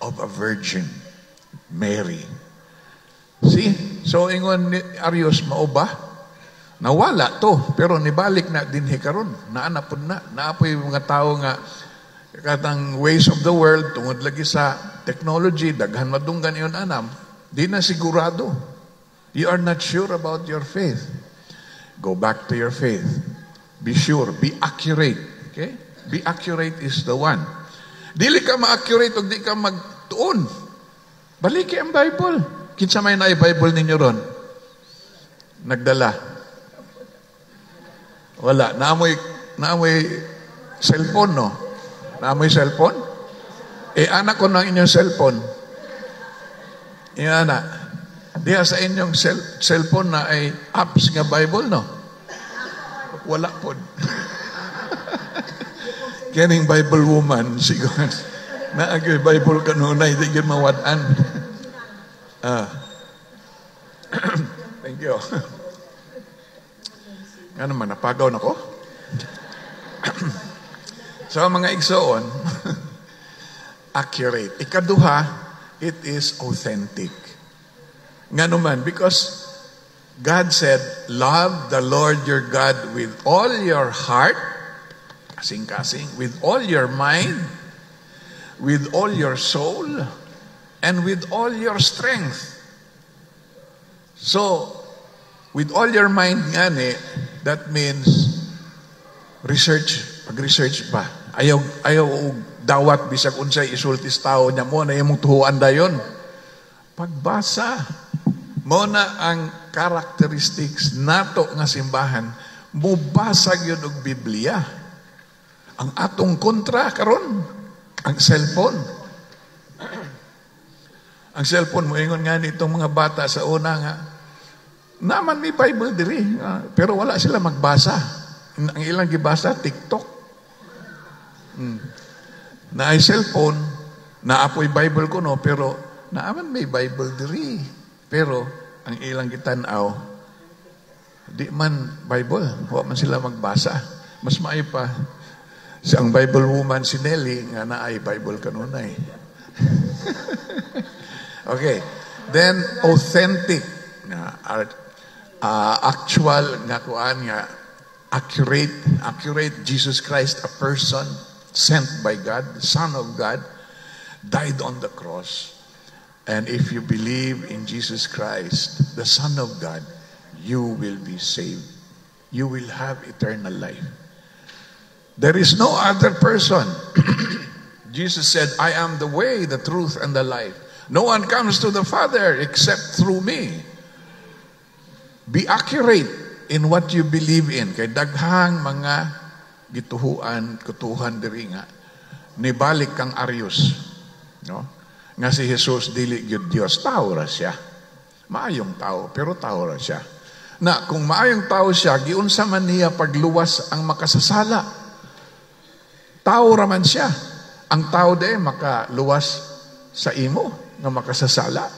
of a virgin, Mary. See? So ingon ni Arius, mao ba? Nawala to, pero nibalik na dinhi karon. Naanapod na. Naapoy mga tao nga katang ways of the world, tungod lagi sa technology, daghan madunggan iyon anam, di na sigurado. You are not sure about your faith. Go back to your faith. Be sure. Be accurate. Okay? Be accurate is the one. Dili ka ma-accurate o di ka magtuon. Baliki ang Bible. Kinsa may na Bible ninyo ron? Nagdala. Wala. Naamoy cellphone, no? Naamoy cellphone? Anak ko ng inyong cellphone. Yan na. Diya sa inyong cellphone na ay apps nga Bible, no? Wala po. Kining Bible woman, siguro. Naagay Bible kanunay, di yun mawadaan. Thank you. Nga naman, napagaw na ko. So, mga igsoon, accurate. Ikaduha, it is authentic. Nga naman, because God said, love the Lord your God with all your heart, kasing-kasing, with all your mind, with all your soul, and with all your strength. So, with all your mind nga that means research, pag-research pa. Ayaw dawat bisag unsay isultis tao niya mo na imong tuhuan dayon. Pagbasa mo na ang characteristics nato nga simbahan, mubasag yun og Biblia. Ang atong kontra karon, ang cellphone. Ang cellphone mo ingon nga nitong mga bata sa una nga naman may Bible diri, pero wala sila magbasa. Ang ilang gibasa TikTok. Na ay cellphone, naapoy Bible ko no, pero naaman may Bible diri. Pero ang ilang gitanaw, di man Bible, wa man sila magbasa. Mas maay pa ang Bible woman si Nelly nga naay Bible kanunay. Okay. Then authentic nga actual nga kuan nga accurate Jesus Christ, a person sent by God, the Son of God, died on the cross. And if you believe in Jesus Christ, the Son of God, you will be saved. You will have eternal life. There is no other person. Jesus said, I am the way, the truth, and the life. No one comes to the Father except through me. Be accurate in what you believe in. Kay daghang mga gituhuan, kutuhan diri nga, nibalik kang Arius. No? Nga si Jesus, dili gyud Dios, tao ra siya. Maayong tao, pero tao ra siya. Na kung maayong tao siya, giunsa man niya pagluwas ang makasasala. Tao ra man siya. Ang tao de makaluwas sa imo nga makasasala.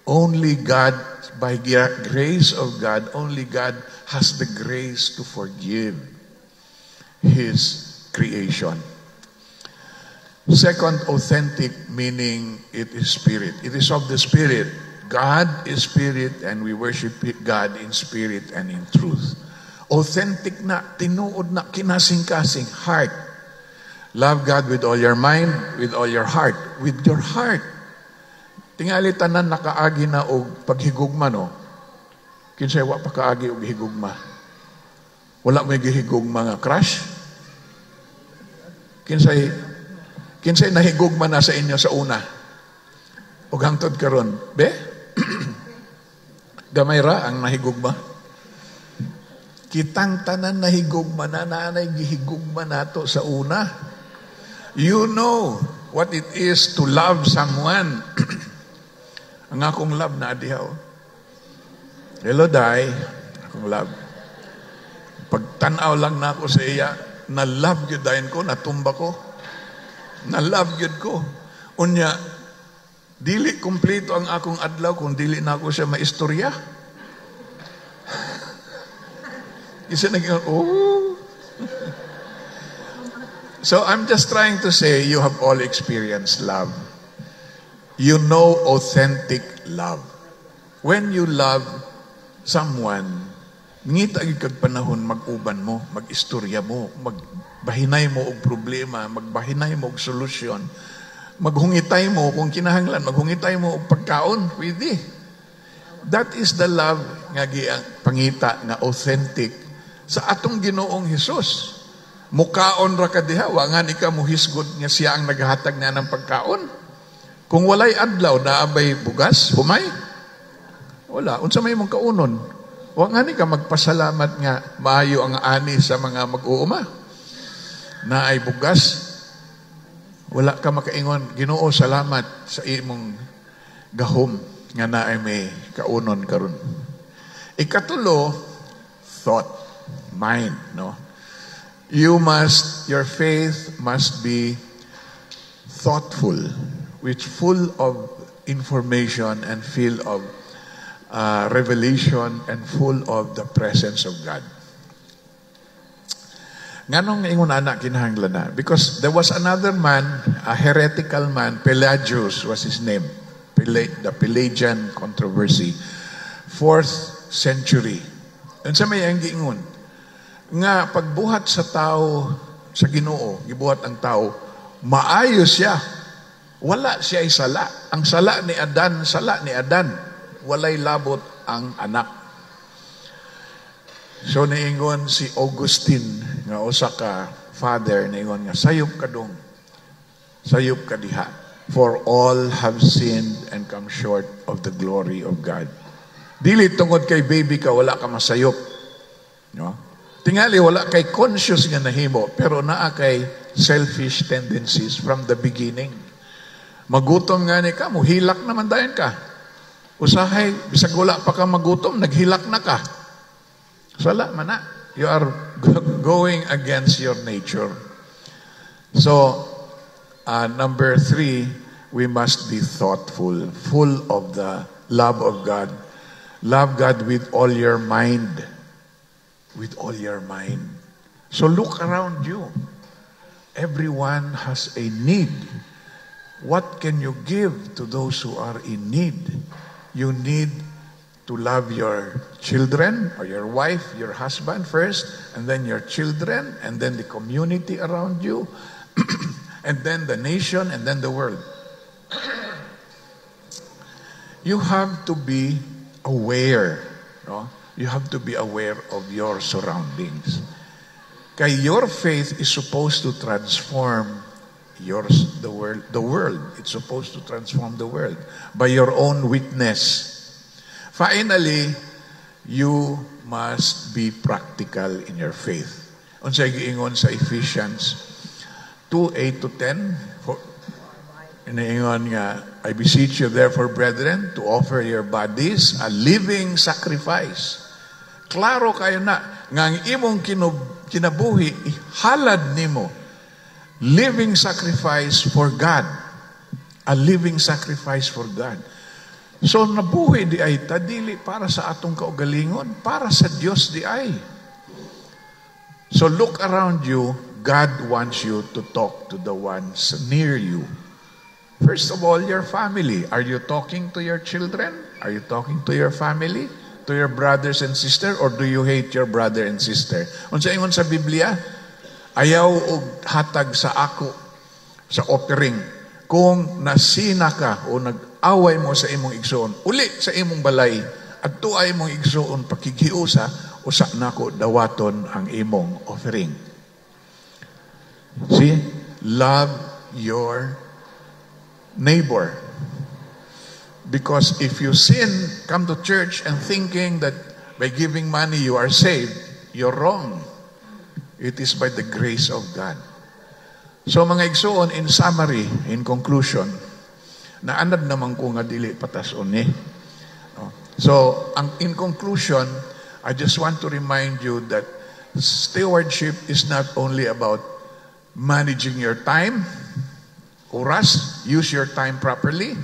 Only God, by grace of God, only God has the grace to forgive His creation. Second, authentic, meaning it is spirit. It is of the Spirit. God is spirit and we worship God in spirit and in truth. Authentic na, tinuod na, kinasing-kasing, heart. Love God with all your mind, with all your heart. With your heart. Tingali tanan nakaagi na og paghigugma, no? Kinsay wa pa kaagi og higugma. Wala may gihigugma nga crush. Kinsay nahigugma na sa inyo sa una. Og hangtod karon, be? Gamay ra ang nahigugma. Kitang tanan nahigugma na nanay gihigugma nato sa una. You know what it is to love someone. Ang akong love na adihaw. Hello, Day. Akong love. Pagtanaw lang na ako sa iya, na-love yun dahin ko, natumba ko. Na-love yun ko. Unya, dili kumplito ang akong adlaw kung dili na ako siya maistorya. Isa naging, oh. So I'm just trying to say, you have all experienced love. You know authentic love. When you love someone, ngita kag panahon mag-uban mo, mag-istorya mo, magbahinay mo og problema, magbahinay mo og solusyon, maghungitay mo kung kinahanglan, maghungitay mo og pagkaon, pwede. That is the love nga pangita nga authentic sa atong Ginoong Hesus. Mukaon ra ka diha, wa nga ni ka muhisgod nga siya ang naghatag na ng pagkaon. Kung walay adlaw na abay bugas, humay. Wala. Unsa may mong kaunon? Wa nga ni ka magpasalamat nga maayo ang ani sa mga mag-uuma. Na ay bugas. Wala ka makaingon, Ginoo, salamat sa imong gahom nga na ay may kaunon karon. Ikatulo, thought, mind, no? Your faith must be thoughtful, which full of information and full of revelation and full of the presence of God. Nganong ingon anak kinahanglan na? Because there was another man, a heretical man, Pelagius was his name. The Pelagian controversy. 4th century. Unsa may ang giingon? Nga pagbuhat sa tao sa Ginoo, gibuhat ang tao, maayo siya. Wala siya ay sala. Ang sala ni Adan. Walay labot ang anak. So niingon si Augustine, nga usa ka father, niingon nga, sayop ka dong. Sayop ka diha. For all have sinned and come short of the glory of God. Dili tungod kay baby ka, wala ka masayop. No? Tingali, wala kay conscious nga nahimo, pero naa kay selfish tendencies from the beginning. Magutom nga ni ka, muhilak naman dayon ka. Usahay, bisag wala pa ka magutom, naghilak na ka. Sala man na. You are going against your nature. So, number 3, we must be thoughtful, full of the love of God. Love God with all your mind. With all your mind. So look around you. Everyone has a need. What can you give to those who are in need? You need to love your children or your wife, your husband first, and then your children, and then the community around you, and then the nation, and then the world. You have to be aware. No? You have to be aware of your surroundings. Kay your faith is supposed to transform the world. It's supposed to transform the world by your own witness. Finally, you must be practical in your faith. Unsay giingon sa Ephesians 2:8-10, inaingon nga, I beseech you therefore, brethren, to offer your bodies a living sacrifice. Klaro kayo na, nga ang imong kinabuhi, halad nimo, living sacrifice for God. A living sacrifice for God. So nabuhi di ay tadili para sa atong kaugalingon, para sa Dios di ay. So look around you. God wants you to talk to the ones near you. First of all, your family. Are you talking to your children? Are you talking to your family? To your brothers and sisters? Or do you hate your brother and sister? Unsa ingon sa Biblia? Ayaw og hatag sa ako sa offering. Kung nasina ka o nag-away mo sa imong igsoon, uli sa imong balay, at tuay mong igsoon pakigiusa, usa nako dawaton ang imong offering. See? Love your neighbor. Because if you sin, come to church and thinking that by giving money you are saved, you're wrong. It is by the grace of God. So mga igsoon, in summary, in conclusion, naanad naman ko nga dili patason ni. So, in conclusion, I just want to remind you that stewardship is not only about managing your time, oras, use your time properly.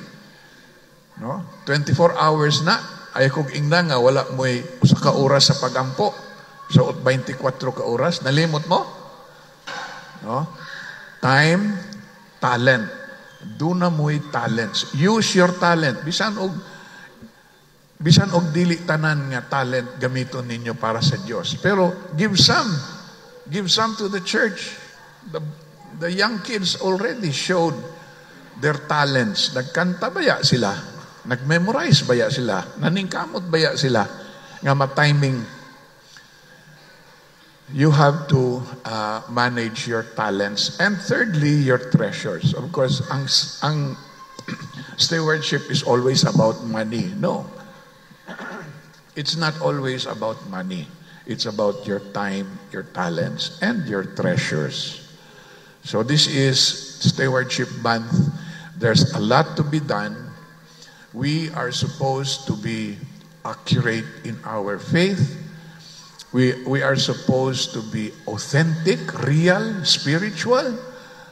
No? 24 hours na, ay kong ingna nga, wala mo'y usa ka oras sa pagampo. So, 24 ka oras, nalimot mo? No? Time, talent. Doon na mo'y talents. Use your talent. Bisan og dili tanan nga talent gamiton ninyo para sa Dios. Pero give some. Give some to the church. The young kids already showed their talents. Nagkanta baya sila? Nag-memorize baya sila? Naningkamot baya sila? Nga ma-timing. You have to manage your talents. And thirdly, your treasures. Of course, ang stewardship is always about money. No. It's not always about money. It's about your time, your talents, and your treasures. So this is Stewardship Month. There's a lot to be done. We are supposed to be accurate in our faith. We are supposed to be authentic, real, spiritual.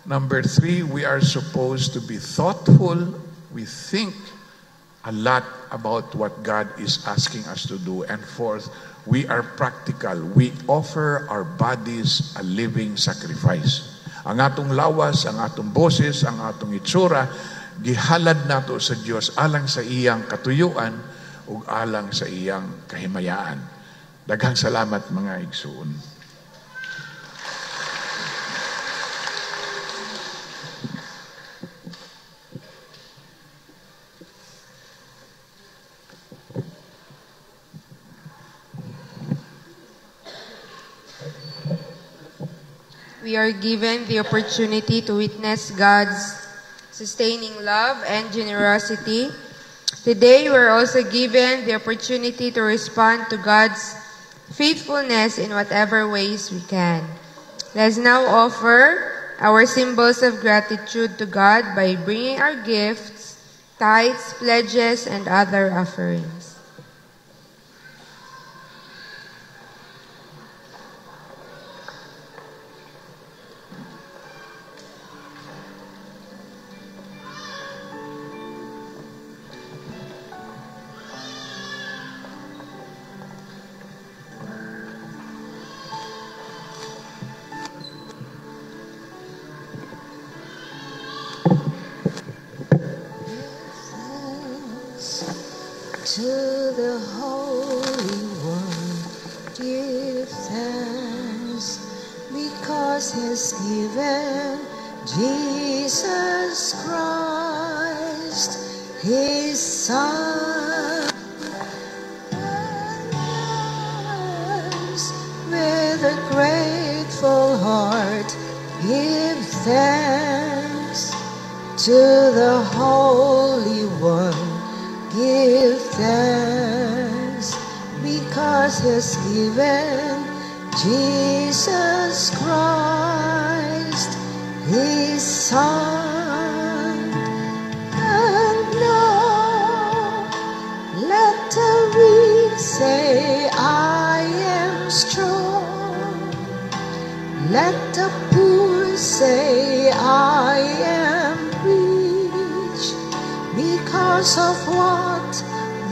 Number 3, we are supposed to be thoughtful. We think a lot about what God is asking us to do. And fourth, we are practical. We offer our bodies a living sacrifice. Ang atong lawas, ang atong boses, ang atong itsura, gihalad nato sa Dios alang sa iyang katuyuan ug alang sa iyang kahimayaan. Daghang salamat mga igsoon. We are given the opportunity to witness God's sustaining love and generosity. Today, we're also given the opportunity to respond to God's faithfulness in whatever ways we can. Let's now offer our symbols of gratitude to God by bringing our gifts, tithes, pledges, and other offerings. To the Holy One, give thanks, because He's given Jesus Christ, His Son. With a grateful heart, give thanks to the Holy One. Give thanks, because He's given Jesus Christ, His Son. And now let the weak say, I am strong. Let the poor say, I am rich, because of what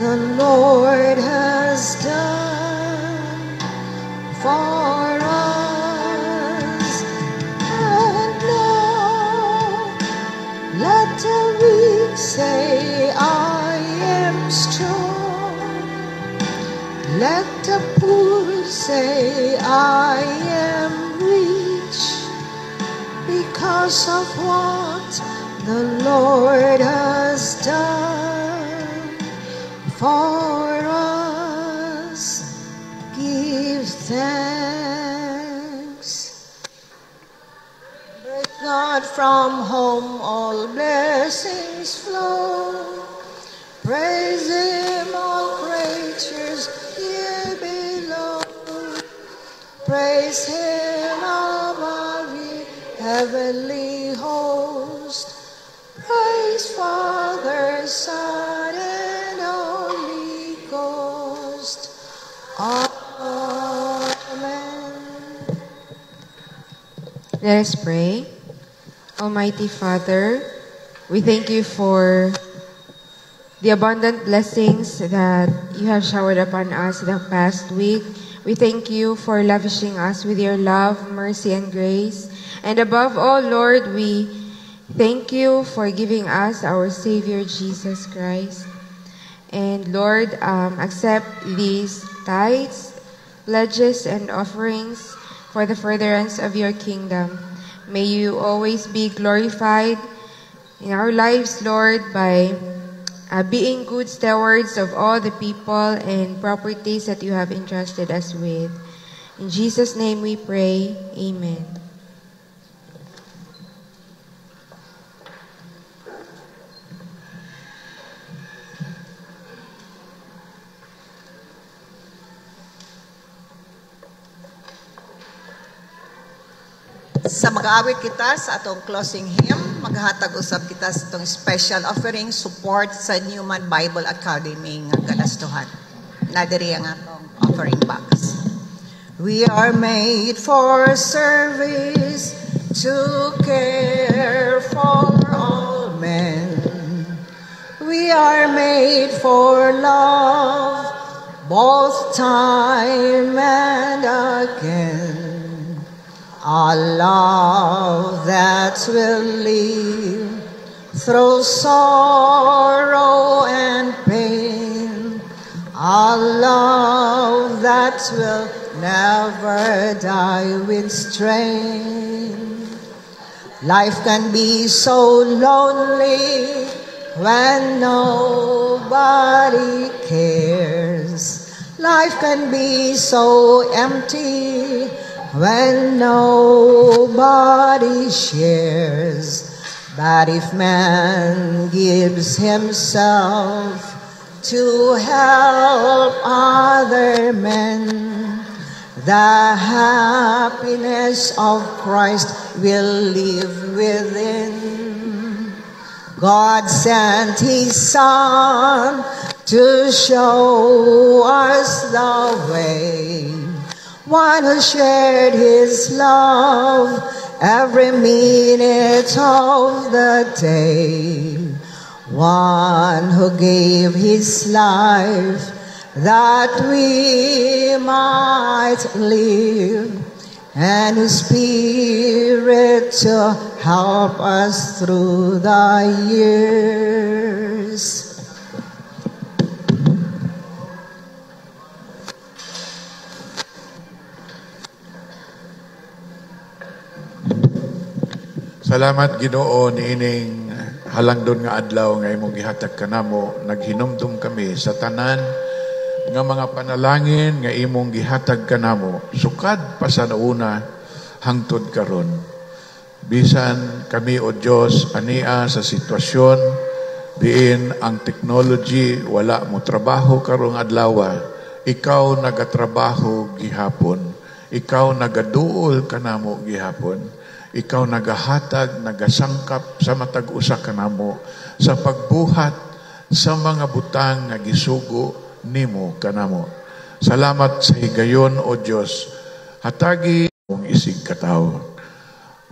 the Lord has done for us. And now let the weak say, I am strong. Let the poor say, I am rich, because of what the Lord has done for us. Give thanks. Let God from whom all blessings flow. Praise Him, all creatures here below. Praise Him above the heavenly host. Praise Father, Son, and Holy Ghost. Amen. Let us pray. Almighty Father, we thank you for the abundant blessings that you have showered upon us the past week. We thank you for lavishing us with your love, mercy, and grace. And above all, Lord, we thank you for giving us our Savior, Jesus Christ. And Lord, accept these tithes, pledges, and offerings for the furtherance of your kingdom. May you always be glorified in our lives, Lord, by being good stewards of all the people and properties that you have entrusted us with. In Jesus' name we pray. Amen. Sa mag-aawit kita sa atong closing hymn, maghatag usab kita sa atong special offering support sa Newman Bible Academy nga galastuhan. Nadiri ang atong offering box. We are made for service, to care for all men. We We are made for love, both time and again. A love that will live through sorrow and pain. A love that will never die with strain. Life can be so lonely when nobody cares. Life can be so empty when nobody shares. But if man gives himself to help other men, the happiness of Christ will live within. God sent His Son to show us the way, one who shared His love every minute of the day, one who gave His life that we might live, and His Spirit to help us through the years. Salamat Ginoo niining halangdon nga adlaw nga imong gihatag kanamo. Naghinumdum kami sa tanan nga mga panalangin nga imong gihatag kanamo sukad pa sa nauna hangtod karon. Bisan kami o Dios ania sa sitwasyon diin ang technology wala mo trabaho karong adlaw, ikaw nagatrabaho gihapon, ikaw nagaduol kanamo gihapon. Ikaw nagahatag, nagasangkap sa matag usa kanamo sa pagbuhat sa mga butang nga gisugo nimo kanamo. Salamat sa higayon o Dios. Hatagi mong isig katawo.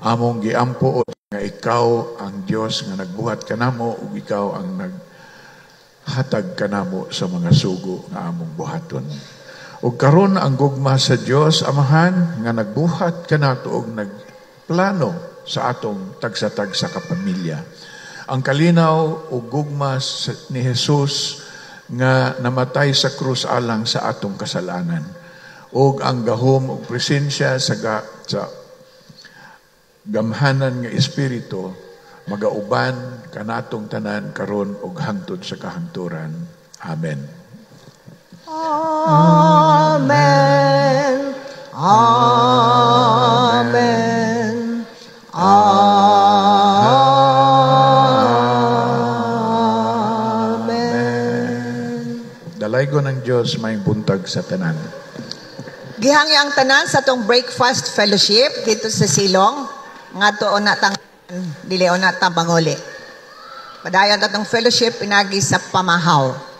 Among giampo nga ikaw ang Dios nga nagbuhat kanamo ug ikaw ang naghatag kanamo sa mga sugo nga among buhaton. Ug karon ang gugma sa Dios Amahan nga nagbuhat kanato og plano sa atong tagsatag sa kapamilya. Ang kalinaw o gugma ni Jesus nga namatay sa krus alang sa atong kasalanan. O ang gahom o presensya sa gamhanan nga espiritu magauban kanatong tanan karon og hangtod sa kahangturan. Amen. Amen. Amen. Amen. Dalaygo ng Diyos may buntag sa tanan. Gihangi ang tanan sa tong breakfast fellowship dito sa Silong. Nga tuon na tang dilion na tang Bangoli. Padayon atong fellowship pinagi sa pamahaw.